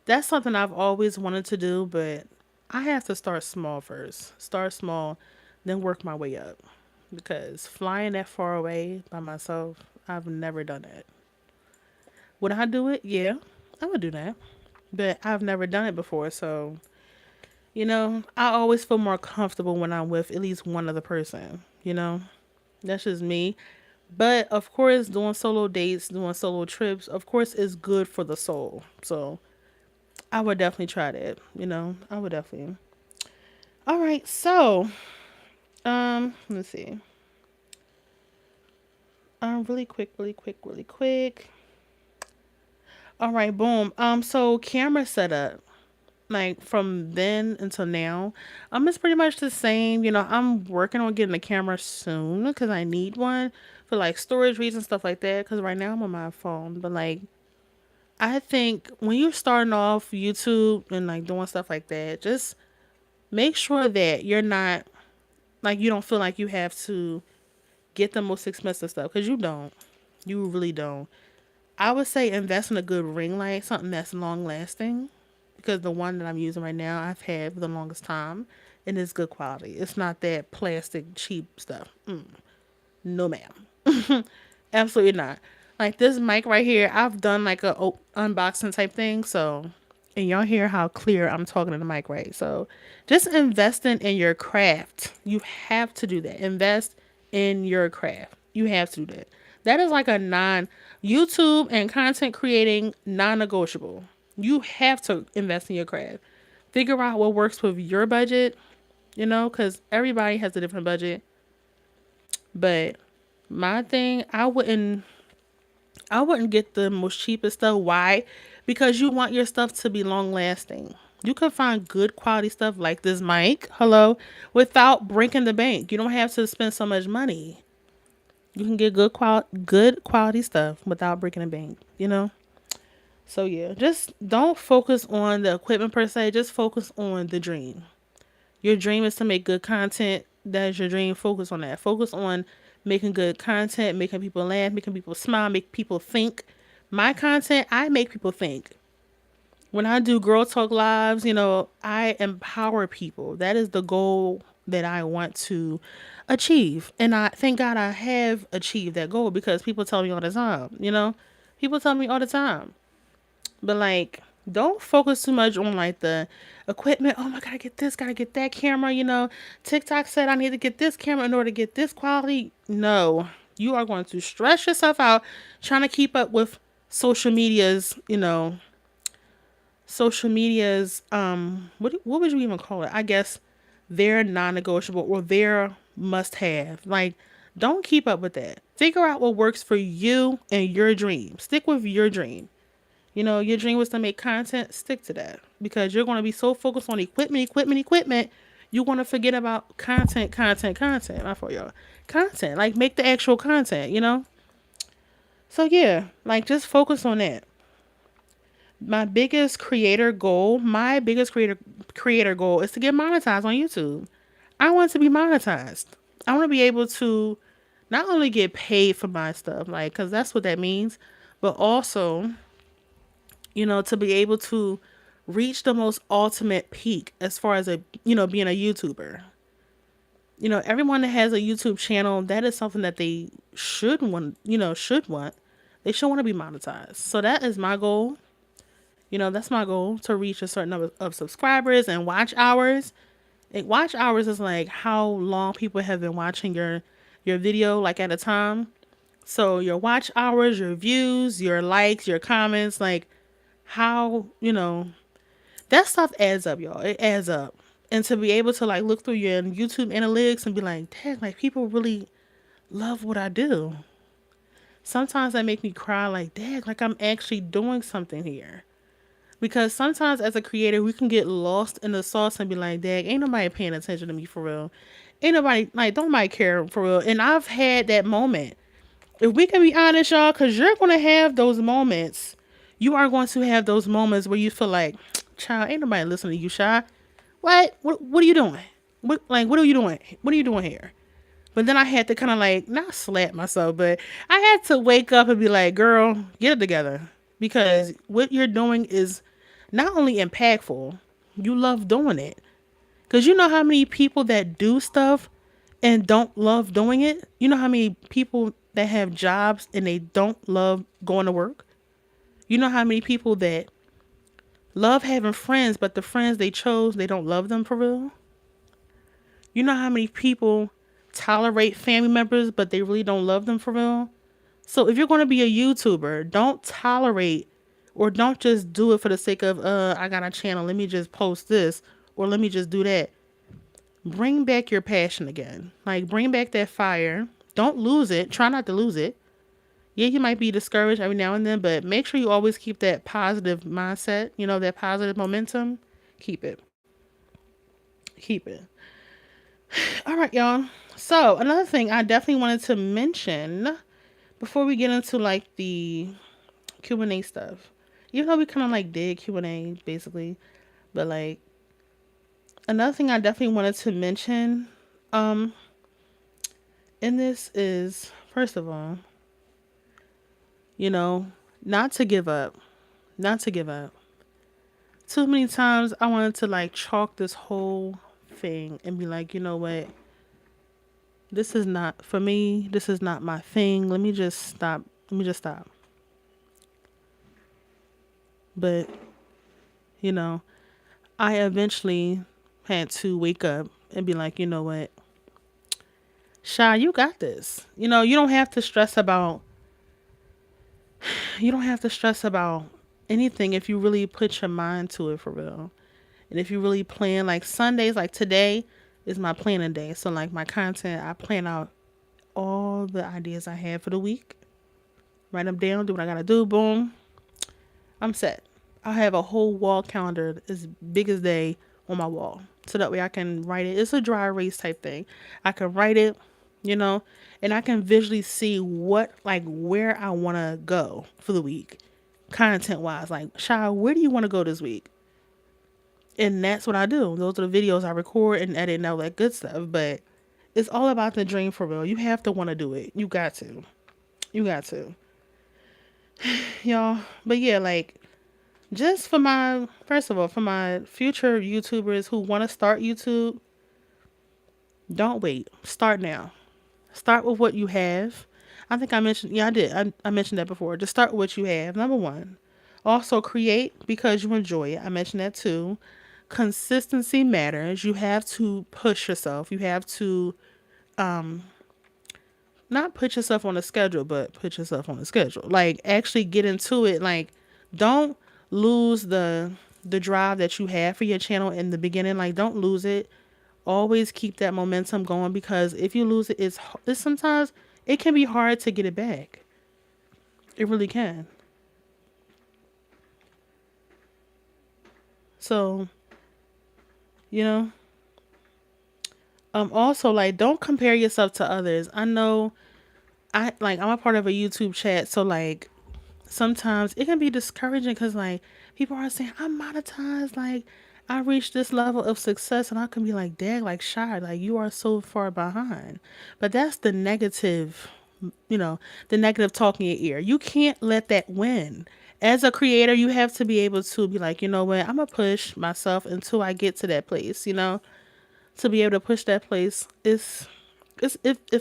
that's something I've always wanted to do, but I have to start small first. Start small, then work my way up. Because flying that far away by myself, I've never done that. Would I do it? Yeah, I would do that. But I've never done it before, so I always feel more comfortable when I'm with at least one other person. That's just me. But of course, doing solo dates, doing solo trips, of course, is good for the soul. So I would definitely try that. I would definitely. All right, so let's see. Really quick, really quick, really quick. All right, boom. So camera setup, like from then until now, it's pretty much the same. I'm working on getting a camera soon because I need one for like storage reasons, stuff like that. Because right now I'm on my phone, but like I think when you're starting off YouTube and like doing stuff like that, just make sure that you're not like you don't feel like you have to get the most expensive stuff because you don't. You really don't. I would say invest in a good ring light, something that's long lasting, because the one that I'm using right now I've had for the longest time, and it's good quality. It's not that plastic cheap stuff. No, ma'am. Absolutely not. Like this mic right here, I've done like a unboxing type thing, so and y'all hear how clear I'm talking to the mic, right? So just investing in your craft. You have to do that. Invest in your craft. You have to do that. That is like a non YouTube and content creating non negotiable. You have to invest in your craft. Figure out what works with your budget, because everybody has a different budget. But my thing, I wouldn't get the most cheapest stuff. Why? Because you want your stuff to be long lasting. You can find good quality stuff like this mic, hello, without breaking the bank. You don't have to spend so much money. You can get good quality stuff without breaking the bank. So yeah, just don't focus on the equipment per se. Just focus on the dream. Your dream is to make good content. That is your dream. Focus on that. Focus on making good content, making people laugh, making people smile, make people think. My content, I make people think. When I do Girl Talk Lives, I empower people. That is the goal that I want to achieve. And I thank God I have achieved that goal because people tell me all the time. People tell me all the time. But like, don't focus too much on like the equipment. Oh my god, get this, gotta get that camera. TikTok said I need to get this camera in order to get this quality. No, you are going to stress yourself out trying to keep up with social media's, what would you even call it? I guess their non-negotiable or their must-have. Like, don't keep up with that. Figure out what works for you and your dream. Stick with your dream. Your dream was to make content, stick to that. Because you're going to be so focused on equipment, you're going to forget about content. Not for y'all. Content. Like, make the actual content. So, yeah. Like, just focus on that. My biggest creator goal is to get monetized on YouTube. I want to be monetized. I want to be able to not only get paid for my stuff, like, because that's what that means, but also to be able to reach the most ultimate peak as far as being a YouTuber. Everyone that has a YouTube channel, that is something that they should want. They should want to be monetized. So that is my goal. That's my goal, to reach a certain number of subscribers and watch hours. Watch hours is like how long people have been watching your video, like at a time. So your watch hours, your views, your likes, your comments, like how, that stuff adds up, y'all. It adds up. And to be able to like look through your YouTube analytics and be like, dang, like people really love what I do. Sometimes that make me cry like, dang, like I'm actually doing something here. Because sometimes as a creator, we can get lost in the sauce and be like, dang, ain't nobody paying attention to me for real. Ain't nobody, like, don't nobody care for real. And I've had that moment. If we can be honest, y'all, because you're going to have those moments. You are going to have those moments where you feel like, child, ain't nobody listening to you, Shy. What are you doing? What are you doing? What are you doing here? But then I had to kind of like, not slap myself, but I had to wake up and be like, girl, get it together. Because what you're doing is not only impactful, you love doing it. Because you know how many people that do stuff and don't love doing it? You know how many people that have jobs and they don't love going to work? You know how many people that love having friends, but the friends they chose, they don't love them for real? You know how many people tolerate family members, but they really don't love them for real? So if you're going to be a YouTuber, don't tolerate or don't just do it for the sake of, I got a channel, let me just post this or let me just do that. Bring back your passion again. Like, bring back that fire. Don't lose it. Try not to lose it. Yeah, you might be discouraged every now and then, but make sure you always keep that positive mindset, that positive momentum. Keep it. Keep it. All right, y'all. So, another thing I definitely wanted to mention before we get into like the Q&A stuff. Even though we kind of like did Q&A basically, but like another thing I definitely wanted to mention um in this is, first of all, you know, not to give up. Not to give up. Too many times I wanted to like chalk this whole thing and be like, you know what? This is not for me. This is not my thing. Let me just stop. Let me just stop. But, you know, I eventually had to wake up and be like, you know what? Shy, you got this. You don't have to stress about anything if you really put your mind to it for real. And if you really plan like Sundays, like today is my planning day. So like my content, I plan out all the ideas I have for the week. Write them down, do what I gotta do, boom. I'm set. I have a whole wall calendar as big as day on my wall. So that way I can write it. It's a dry erase type thing. I can write it, you know, and I can visually see where I want to go for the week, content wise. Like, Shy, where do you want to go this week? And that's what I do. Those are the videos I record and edit and all that good stuff. But it's all about the dream for real. You have to want to do it. You got to. You got to. Y'all. But yeah, like, just for my, first of all, for my future YouTubers who want to start YouTube, don't wait. Start now. Start with what you have. I think I mentioned, yeah, I did. I mentioned that before. Just start with what you have. Number one. Also, create because you enjoy it. I mentioned that too. Consistency matters. You have to push yourself. You have to not put yourself on a schedule, but put yourself on a schedule. Like actually get into it. Like don't lose the drive that you have for your channel in the beginning. Like don't lose it. Always keep that momentum going because if you lose it, it's sometimes it can be hard to get it back. It really can. So, you know, also like don't compare yourself to others. I know I'm a part of a YouTube chat, so like sometimes it can be discouraging because like people are saying I'm monetized, like I reached this level of success, and I can be like, dang, like Shy, like you are so far behind. But that's the negative, the negative talk in your ear. You can't let that win. As a creator, you have to be able to be like, you know what, I'm gonna push myself until I get to that place. To be able to push that place it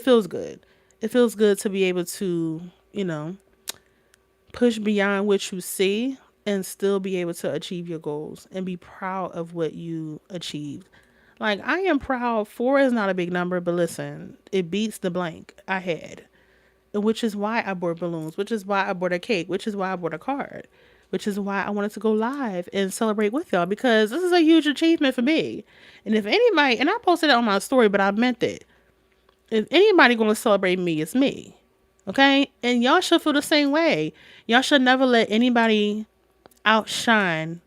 feels good. It feels good to be able to, you know, push beyond what you see and still be able to achieve your goals and be proud of what you achieved. Like I am proud. Four is not a big number, but listen, it beats the blank I had, which is why I bought balloons, which is why I bought a cake, which is why I bought a card, which is why I wanted to go live and celebrate with y'all because this is a huge achievement for me. And if anybody, and I posted it on my story, but I meant it. If anybody gonna celebrate me, it's me. Okay? And y'all should feel the same way. Y'all should never let anybody outshine,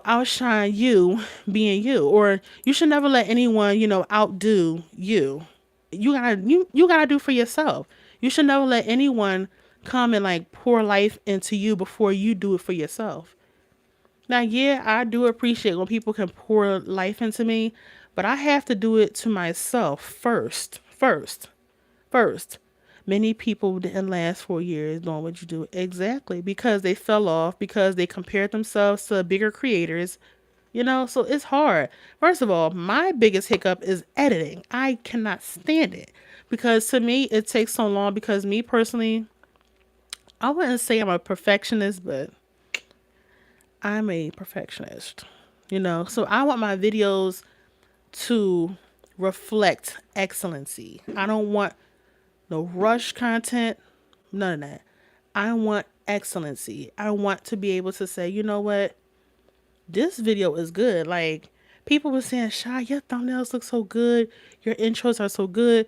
outshine you being you. Or you should never let anyone, outdo you. You gotta do for yourself. You should never let anyone come and like pour life into you before you do it for yourself. Now, yeah, I do appreciate when people can pour life into me, but I have to do it to myself first. First. Many people didn't last 4 years doing what you do. Exactly. Because they fell off, because they compared themselves to bigger creators. So it's hard. First of all, my biggest hiccup is editing. I cannot stand it. Because to me, it takes so long. Because me personally, I wouldn't say I'm a perfectionist, but I'm a perfectionist. So I want my videos to reflect excellency. I don't want no rush content, none of that. I want excellency. I want to be able to say, you know what? This video is good. Like, people were saying, Shy, your thumbnails look so good. Your intros are so good.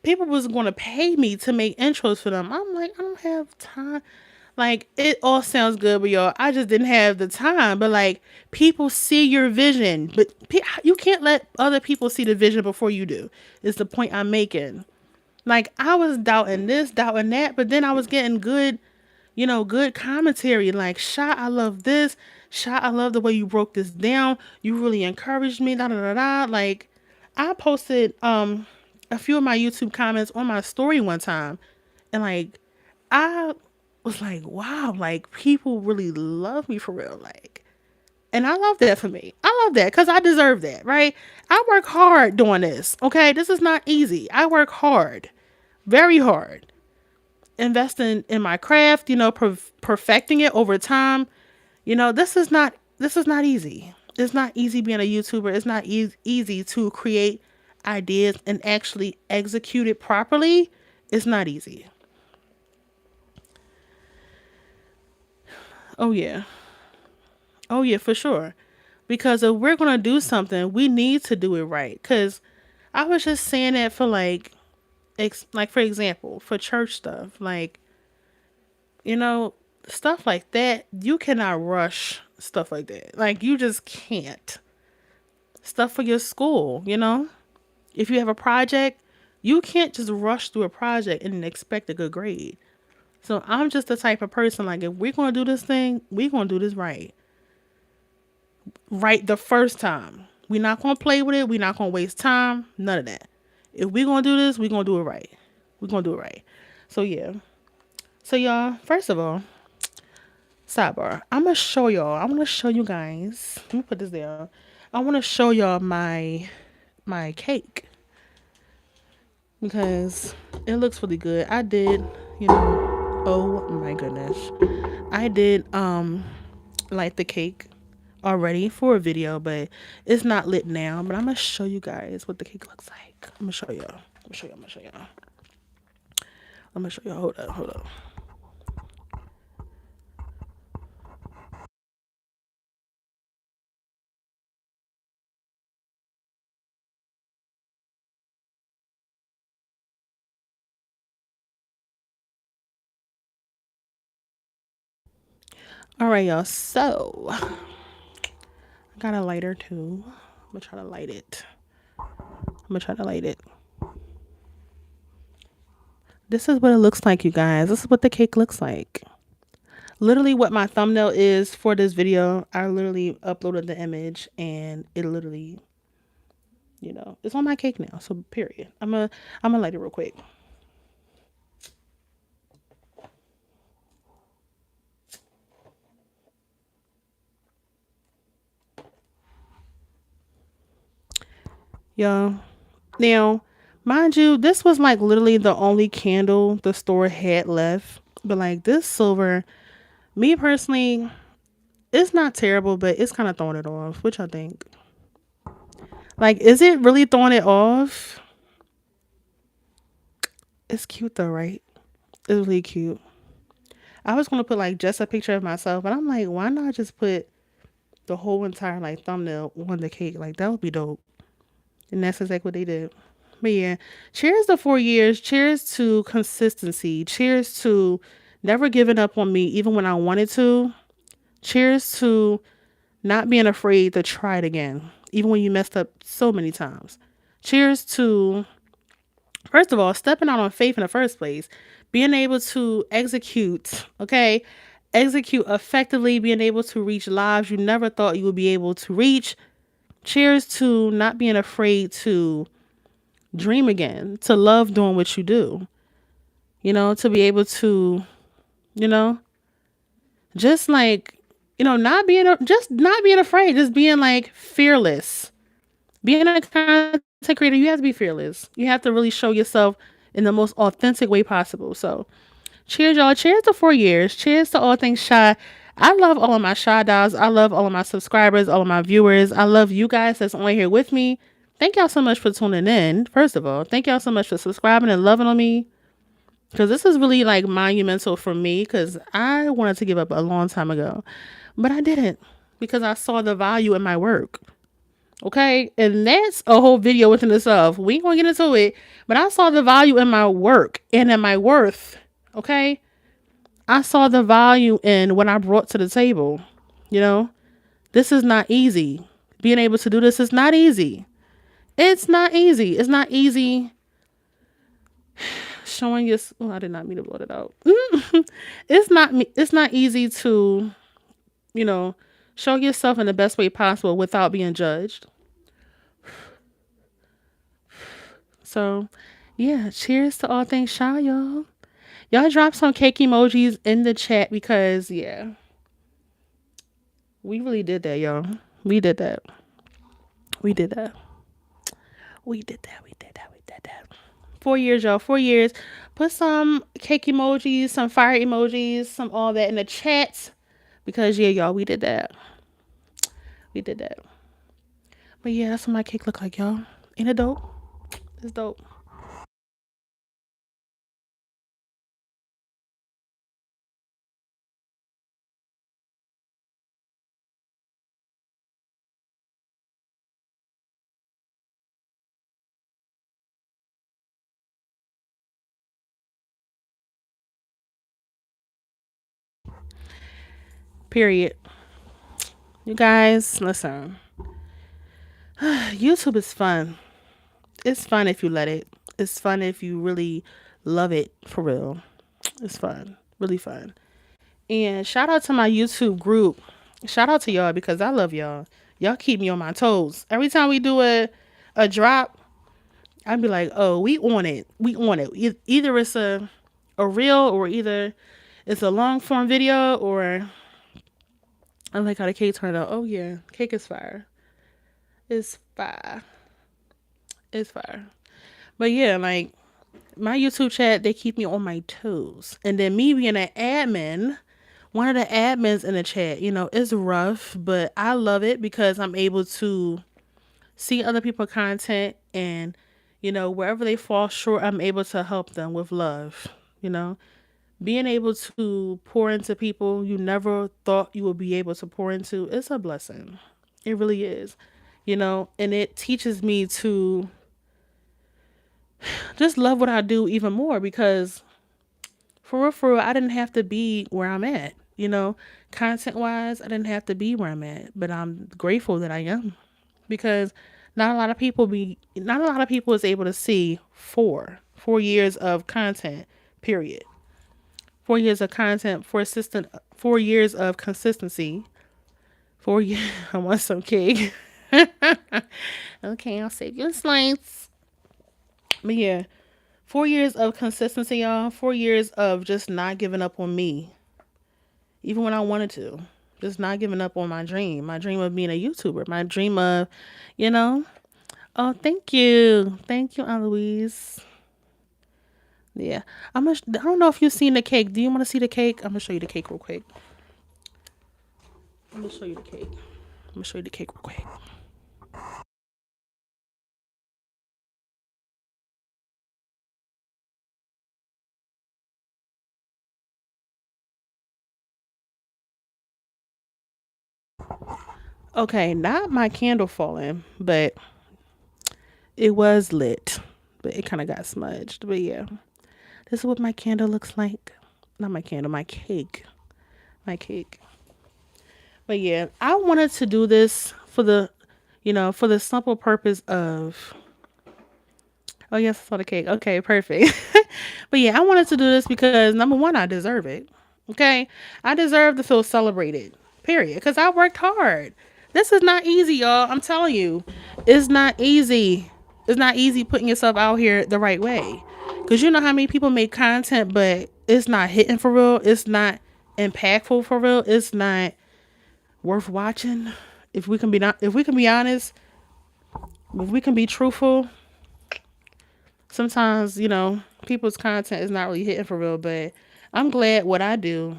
people was going to pay me to make intros for them. I'm like, I don't have time. Like, it all sounds good, but y'all, I just didn't have the time. But like, people see your vision, but you can't let other people see the vision before you do. Is the point I'm making. Like, I was doubting this, doubting that, but then I was getting good, good commentary. Like, Shot, I love this. Shot, I love the way you broke this down. You really encouraged me. Da da da da. Like, I posted a few of my YouTube comments on my story one time, and like, I was like, wow, like people really love me for real, like, and I love that for me. I love that because I deserve that, right? I work hard doing this. Okay, this is not easy. I work hard, very hard, investing in my craft. Perfecting it over time. This is not easy. It's not easy being a YouTuber. It's not easy to create ideas and actually execute it properly. It's not easy. Oh yeah. Oh yeah, for sure. Because if we're gonna do something, we need to do it right. Cause I was just saying that for like, like for example, for church stuff, like you know, stuff like that. You cannot rush stuff like that. Like you just can't. Stuff for your school, if you have a project, you can't just rush through a project and expect a good grade. So I'm just the type of person like if we're gonna do this thing, we're gonna do this right. Right the first time. We're not gonna play with it, we're not gonna waste time, none of that. If we're gonna do this, we're gonna do it right. We're gonna do it right. So yeah. So y'all, first of all, sidebar. I wanna show you guys. Let me put this there. I wanna show y'all my cake because it looks really good. I did, oh my goodness. I did light the cake already for a video, but it's not lit now. But I'm gonna show you guys what the cake looks like. I'm gonna show y'all. I'm gonna show y'all. I'm gonna show y'all. I'm gonna show y'all. Hold up. Hold up. All right, y'all. So I got a lighter too. I'm gonna try to light it. I'm gonna try to light it. This is what it looks like, you guys. This is what the cake looks like. Literally what my thumbnail is for this video. I literally uploaded the image and it literally, it's on my cake now. So period. I'm gonna light it real quick. Y'all. Now, mind you, this was like literally the only candle the store had left. But like this silver, me personally, it's not terrible, but it's kind of throwing it off. Which I think. Like, is it really throwing it off? It's cute though, right? It's really cute. I was gonna put like just a picture of myself, but I'm like, why not just put the whole entire like thumbnail on the cake? Like that would be dope. And that's exactly what they did. But yeah, cheers to 4 years. Cheers to consistency. Cheers to never giving up on me, even when I wanted to. Cheers to not being afraid to try it again, even when you messed up so many times. Cheers to, first of all, stepping out on faith in the first place, being able to execute, okay? Execute effectively, being able to reach lives you never thought you would be able to reach. Cheers to not being afraid to dream again, to love doing what you do, to be able to, you know, just like, just not being afraid, just being like fearless. Being a content creator, you have to be fearless. You have to really show yourself in the most authentic way possible. So, cheers, y'all. Cheers to 4 years. Cheers to all things shy. I love all of my shy dolls. I love all of my subscribers, all of my viewers. I love you guys that's on here with me. Thank y'all so much for tuning in. First of all, thank y'all so much for subscribing and loving on me. Because this is really like monumental for me because I wanted to give up a long time ago. But I didn't because I saw the value in my work. Okay. And that's a whole video within itself. We ain't gonna get into it. But I saw the value in my work and in my worth. Okay. I saw the value in what I brought to the table. You know, this is not easy. Being able to do this is not easy. It's not easy. It's not easy showing your. Oh, I did not mean to blow it out. It's not easy to, you know, show yourself in the best way possible without being judged. So, yeah, cheers to all things shy, y'all. Y'all drop some cake emojis in the chat because, yeah, we really did that, y'all. We did that. We did that. We did that. We did that. We did that. 4 years, y'all. 4 years. Put some cake emojis, some fire emojis, some all that in the chat because, yeah, y'all, we did that. We did that. But, yeah, that's what my cake look like, y'all. Ain't it dope? It's dope. Period. You guys, listen. YouTube is fun. It's fun if you let it. It's fun if you really love it for real. It's fun. Really fun. And shout out to my YouTube group. Shout out to y'all because I love y'all. Y'all keep me on my toes. Every time we do a drop, I'd be like, oh, we on it. We on it. Either it's a reel or either it's a long form video or I like how the cake turned out. Oh yeah, cake is fire. It's fire. It's fire. But yeah, like my YouTube chat, they keep me on my toes. And then me being an admin, one of the admins in the chat, it's rough, but I love it because I'm able to see other people's content and, wherever they fall short, I'm able to help them with love, you know. Being able to pour into people you never thought you would be able to pour into is a blessing. It really is, and it teaches me to just love what I do even more because for real, I didn't have to be where I'm at, content wise, I didn't have to be where I'm at, but I'm grateful that I am because not a lot of people is able to see 4 years of content, period. 4 years of content, 4 years of consistency. 4 years, I want some cake. Okay, I'll save you a slice. But yeah, 4 years of consistency, y'all. 4 years of just not giving up on me, even when I wanted to. Just not giving up on my dream of being a YouTuber, my dream of, you know. Oh, thank you, Aunt Louise. Yeah, I don't know if you've seen the cake. Do you want to see the cake? I'm gonna show you the cake real quick. I'm gonna show you the cake. I'm gonna show you the cake real quick. Okay, not my candle falling, but it was lit, but it kind of got smudged. But yeah, this is what my candle looks like. Not my candle, my cake. My cake. But yeah, I wanted to do this for the simple purpose of. Oh yes, I saw the cake. Okay, perfect. But yeah, I wanted to do this because number one, I deserve it. Okay, I deserve to feel celebrated. Period. Because I worked hard. This is not easy, y'all. I'm telling you, it's not easy. It's not easy putting yourself out here the right way. Because you know how many people make content, but it's not hitting for real. It's not impactful for real. It's not worth watching. If we can be honest, if we can be truthful, sometimes people's content is not really hitting for real. But I'm glad what I do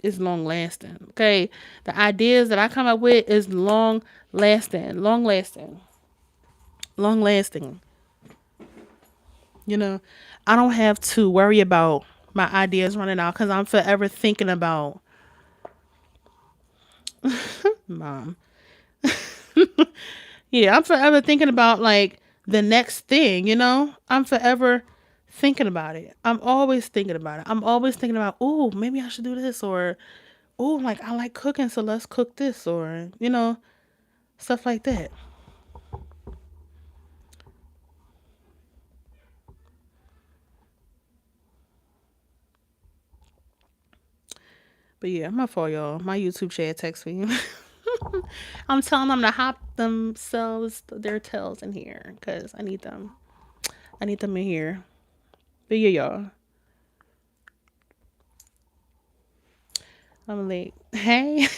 is long lasting. Okay, the ideas that I come up with is long lasting. I don't have to worry about my ideas running out because I'm forever thinking about mom. Yeah, I'm forever thinking about like the next thing, you know? I'm forever thinking about it. I'm always thinking about it. I'm always thinking about, oh, maybe I should do this, or oh, like I like cooking, so let's cook this, or stuff like that. But yeah, my fault, y'all. My YouTube chat text me. I'm telling them to hop themselves their tails in here because I need them. I need them in here. But yeah, y'all. I'm late. Hey,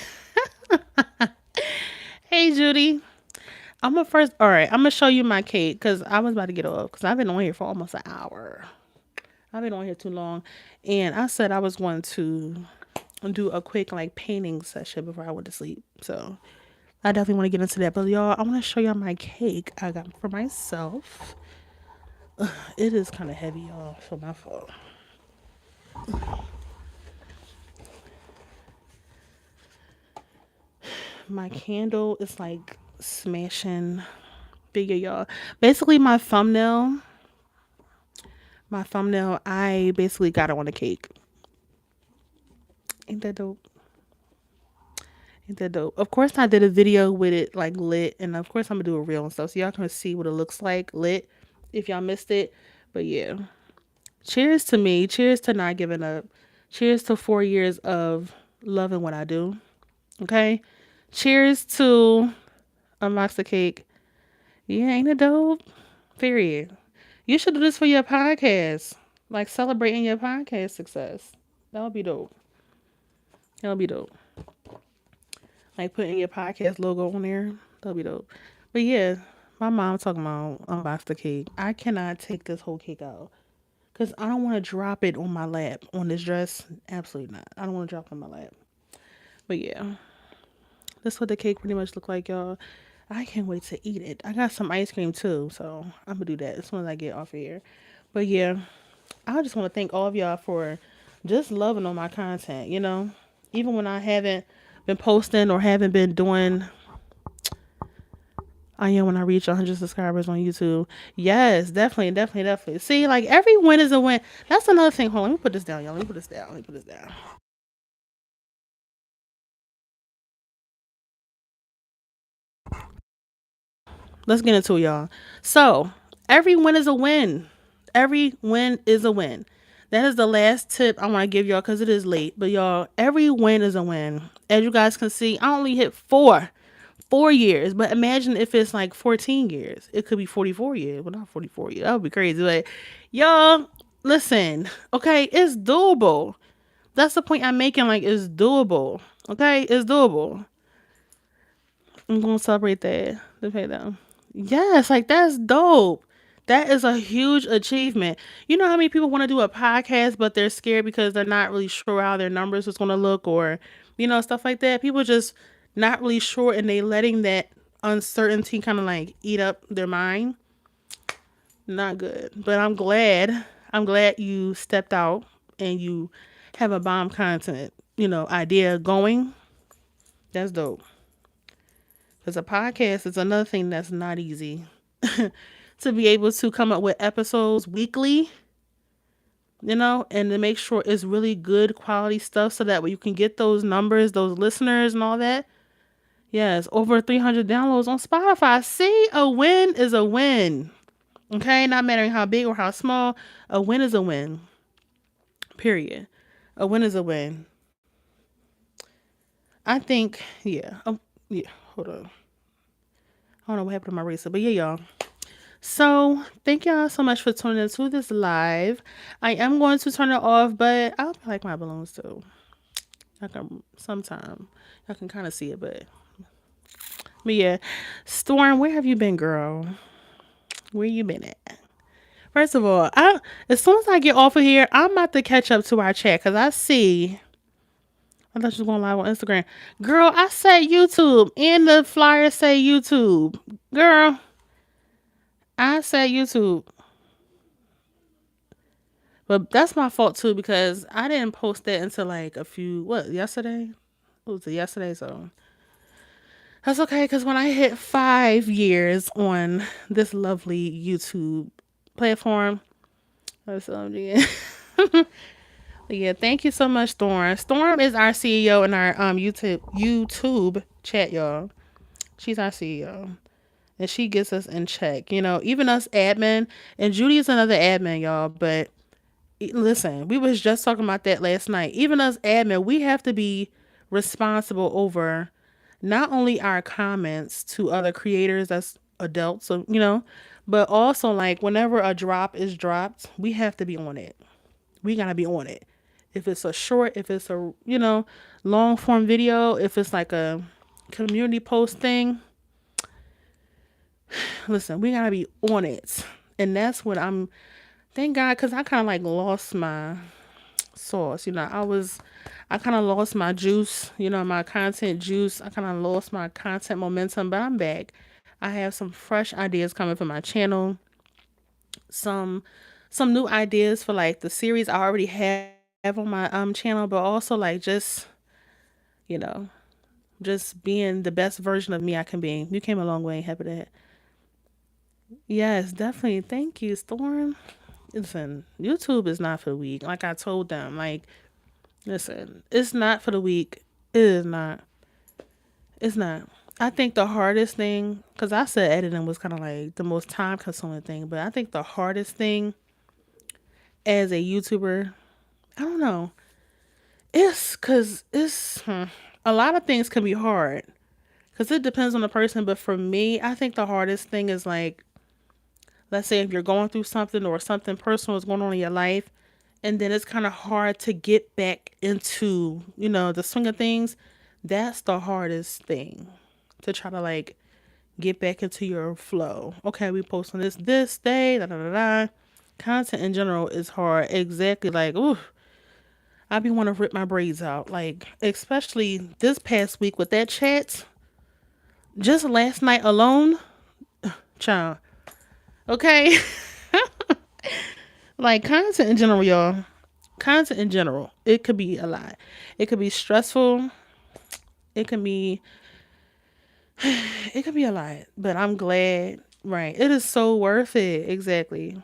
hey, Judy. I'm gonna first. All right, I'm gonna show you my cake because I was about to get off because I've been on here for almost an hour. I've been on here too long, and I said I was going to do a quick like painting session before I went to sleep. So I definitely want to get into that. But y'all, I want to show y'all my cake I got for myself. It is kind of heavy, y'all. So my fault. My candle is like smashing bigger, y'all. Basically, my thumbnail, I basically got it on the cake. Ain't that dope? Ain't that dope? Of course, I did a video with it like lit, and of course, I'm gonna do a reel and stuff, so y'all can see what it looks like lit. If y'all missed it, but yeah, cheers to me. Cheers to not giving up. Cheers to 4 years of loving what I do. Okay. Cheers to unbox the cake. Yeah, ain't it dope? Period. You should do this for your podcast. Like celebrating your podcast success. That would be dope. That would be dope. Like putting your podcast logo on there. That would be dope. But yeah, my mom talking about unbox the cake. I cannot take this whole cake out. Because I don't want to drop it on my lap on this dress. Absolutely not. I don't want to drop it on my lap. But yeah, that's what the cake pretty much look like, y'all. I can't wait to eat it. I got some ice cream too, so I'm gonna do that as soon as I get off of here. But yeah, I just want to thank all of y'all for just loving on my content. Even when I haven't been posting or haven't been doing. I am when I reach 100 subscribers on YouTube. Yes, definitely, definitely, definitely. See, like every win is a win. That's another thing. Hold on, let me put this down, y'all. Let me put this down. Let me put this down. Let's get into it, y'all. So, every win is a win. Every win is a win. That is the last tip I want to give y'all because it is late. But y'all, every win is a win. As you guys can see, I only hit 4 years. But imagine if it's like 14 years. It could be 44 years. Well, not 44 years. That would be crazy. But y'all, listen, okay, it's doable. That's the point I'm making. Like, it's doable. Okay, it's doable. I'm gonna celebrate that. The pay down. Yes, like that's dope. That is a huge achievement. You know how many people want to do a podcast, but they're scared because they're not really sure how their numbers is gonna look, or stuff like that. People just not really sure, and they letting that uncertainty kind of like eat up their mind. Not good. But I'm glad. I'm glad you stepped out and you have a bomb content, idea going. That's dope. Because a podcast is another thing that's not easy. To be able to come up with episodes weekly, and to make sure it's really good quality stuff so that way you can get those numbers, those listeners, and all that. Yes, over 300 downloads on Spotify. See, a win is a win. Okay, not mattering how big or how small, a win is a win. Period. A win is a win. I think, yeah. Yeah, hold on. I don't know what happened to my racer, but yeah, y'all. So, thank y'all so much for tuning into this live. I am going to turn it off, but I hope you like my balloons too. I can sometime y'all can kind of see it, but yeah. Storm, where have you been, girl? Where you been at? First of all, as soon as I get off of here, I'm about to catch up to our chat because I see. I thought you was going live on Instagram, girl. I said YouTube, and the flyer say YouTube, girl. I said YouTube. But that's my fault too because I didn't post that until like yesterday? It was yesterday, so That's okay, because when I hit 5 years on this lovely YouTube platform, that's yeah. Yeah, thank you so much, Storm. Storm is our CEO in our YouTube chat, y'all. She's our CEO. And she gets us in check. Even us admin, and Judy is another admin, y'all. But listen, we was just talking about that last night. Even us admin, we have to be responsible over not only our comments to other creators that's adults, so but also like whenever a drop is dropped, we have to be on it. We gotta be on it. If it's a short, if it's a long form video, if it's like a community post thing, listen, we gotta be on it. And that's what I'm. Thank God, because I kind of like lost my sauce. I kind of lost my juice. My content juice. I kind of lost my content momentum, but I'm back. I have some fresh ideas coming for my channel. Some some new ideas for like the series I already have on my channel, but also like you know just being the best version of me I can be. You came a long way. Happy that. Yes, definitely. Thank you, Storm. Listen, YouTube is not for the weak. Like I told them, like, listen, it's not for the weak. It is not. It's not. I think the hardest thing, because I said editing was kind of like the most time consuming thing, but I think the hardest thing as a YouTuber, I don't know, it's because a lot of things can be hard because it depends on the person. But for me, I think the hardest thing is like, let's say if you're going through something or something personal is going on in your life, and then it's kind of hard to get back into, the swing of things. That's the hardest thing to try to like get back into your flow. Okay, we post on this day, da da da da. Content in general is hard. Exactly, like ooh, I be want to rip my braids out. Like especially this past week with that chat. Just last night alone, child. Okay, like content in general, y'all. Content in general, it could be a lot. It could be stressful. It can be it could be a lot, but I'm glad. Right, it is so worth it. Exactly.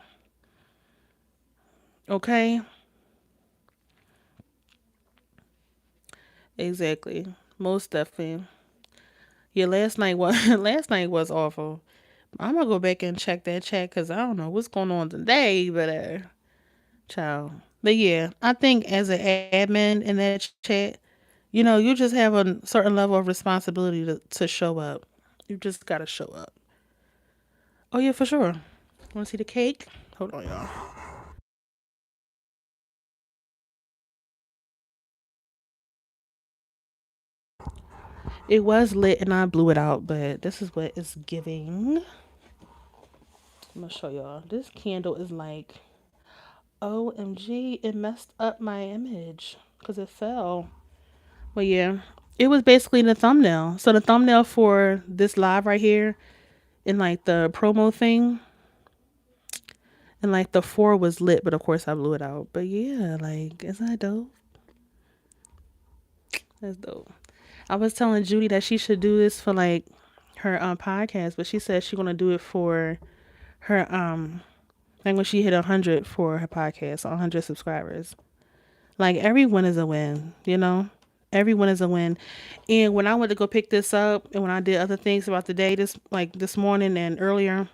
Okay. Exactly. Most definitely. Yeah, last night was last night was awful. I'm gonna go back and check that chat because I don't know what's going on today, but child. But yeah, I think as an admin in that chat, you just have a certain level of responsibility to show up. You just gotta show up. Oh yeah, for sure. Want to see the cake? Hold on, y'all. It was lit and I blew it out, but this is what it's giving. I'm gonna show y'all. This candle is like, OMG, it messed up my image because it fell. Well, yeah, it was basically the thumbnail. So the thumbnail for this live right here, in like the promo thing, and like the four was lit, but of course I blew it out. But yeah, like, is that dope? That's dope. I was telling Judy that she should do this for like her podcast, but she said she's gonna do it for her like when she hit 100 for her podcast, 100 subscribers. Like every win is a win. Every win is a win. And when I went to go pick this up, and when I did other things about the day, this morning and earlier,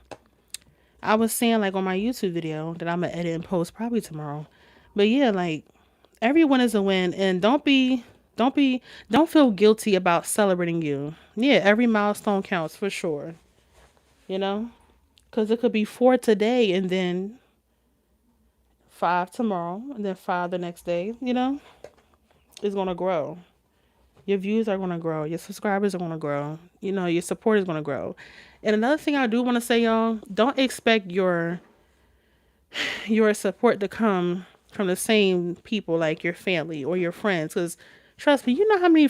I was saying like on my YouTube video that I'm gonna edit and post probably tomorrow. But yeah, like everyone is a win, and don't feel guilty about celebrating you. Yeah, every milestone counts for sure. You know, because it could be 4 today, and then 5 tomorrow, and then 5 the next day. It's gonna grow. Your views are gonna grow. Your subscribers are gonna grow. Your support is gonna grow. And another thing I do want to say, y'all, don't expect your support to come from the same people like your family or your friends. Because trust me, you know how many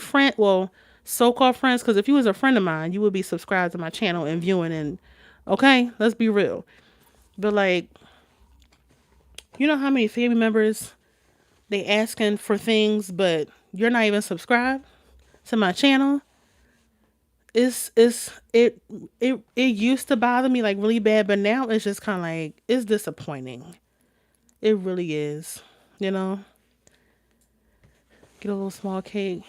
so-called friends. Because if you was a friend of mine, you would be subscribed to my channel and viewing. And okay, let's be real. But like, you know how many family members they asking for things, but you're not even subscribed to my channel. It used to bother me like really bad, but now it's just kind of like it's disappointing. It really is. You know, get a little small cake.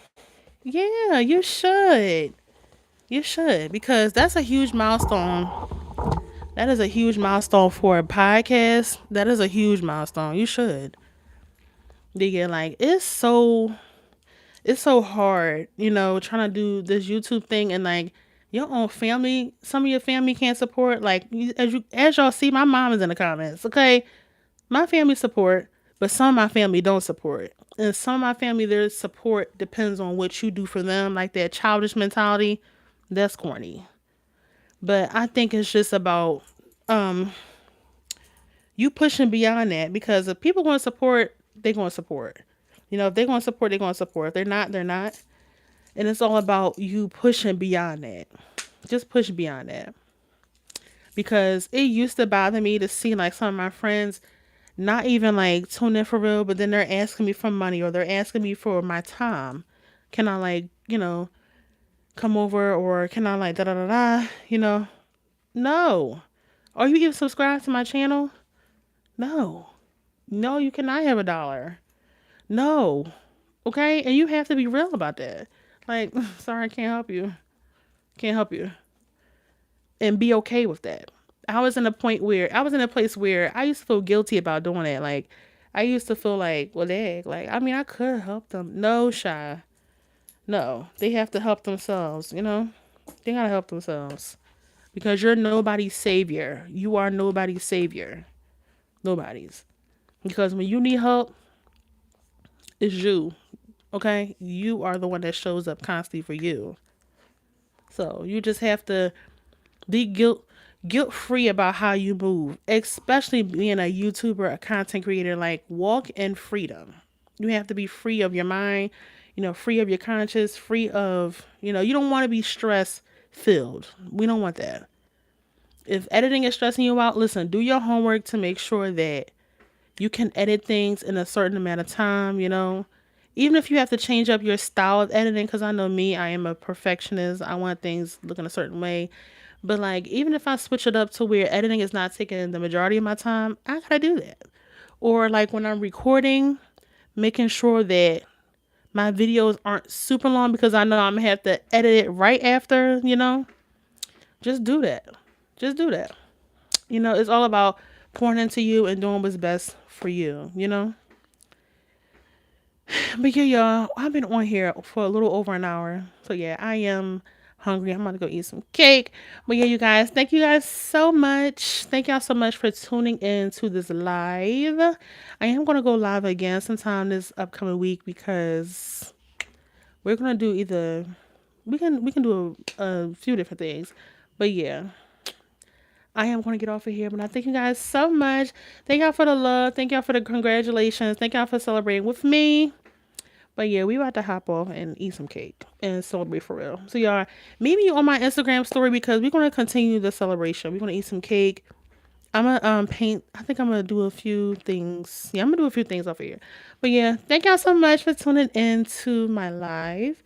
Yeah, you should. You should because that's a huge milestone. That is a huge milestone for a podcast. That is a huge milestone. You should. They get like it's so hard, trying to do this YouTube thing and like your own family, some of your family can't support. Like as y'all see, my mom is in the comments. Okay, my family support, but some of my family don't support, and some of my family their support depends on what you do for them, like that childish mentality. That's corny. But I think it's just about um you pushing beyond that because if people want to support, they're going to support. If they're going to support, they're going to support. If they're not, they're not. And it's all about you pushing beyond that. Just push beyond that. Because it used to bother me to see like some of my friends not even like tune in for real, but then they're asking me for money or they're asking me for my time. Can I like, come over or can I like da da da da, No. Are you even subscribed to my channel? No. No, you cannot have $1. No. Okay? And you have to be real about that. Like, sorry, I can't help you. Can't help you. And be okay with that. I was in a place where I used to feel guilty about doing that. Like, I used to feel like, well, like, I mean, I could help them. No, Shy. No. They have to help themselves. They gotta help themselves. Because you're nobody's savior. You are nobody's savior. Nobody's. Because when you need help, it's you. Okay? You are the one that shows up constantly for you. So you just have to be guilt free about how you move, especially being a YouTuber, a content creator. Like walk in freedom. You have to be free of your mind, free of your conscience, free of you don't want to be stress filled. We don't want that. If editing is stressing you out, listen, do your homework to make sure that you can edit things in a certain amount of time. Even if you have to change up your style of editing, because I know me, I am a perfectionist. I want things looking a certain way. But like, even if I switch it up to where editing is not taking the majority of my time, I gotta do that. Or like when I'm recording, making sure that my videos aren't super long because I know I'm gonna have to edit it right after. Just do that. Just do that. It's all about pouring into you and doing what's best for you. But yeah, y'all, I've been on here for a little over an hour. So yeah, I am hungry. I'm gonna go eat some cake. But yeah, you guys, thank you guys so much. Thank y'all so much for tuning in to this live. I am gonna go live again sometime this upcoming week because we're gonna do either we can do a few different things. But yeah. I am going to get off of here, but I thank you guys so much. Thank y'all for the love. Thank y'all for the congratulations. Thank y'all for celebrating with me. But yeah, we about to hop off and eat some cake and celebrate for real. So y'all, maybe on my Instagram story because we're gonna continue the celebration. We're gonna eat some cake. I'm gonna paint. I think I'm gonna do a few things. Yeah, I'm gonna do a few things off of here. But yeah, thank y'all so much for tuning in to my live.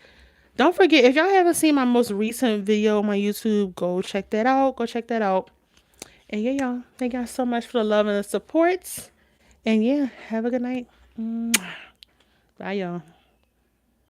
Don't forget if y'all haven't seen my most recent video on my YouTube, go check that out. Go check that out. And yeah, y'all, thank y'all so much for the love and the support. And yeah, have a good night. Bye, y'all.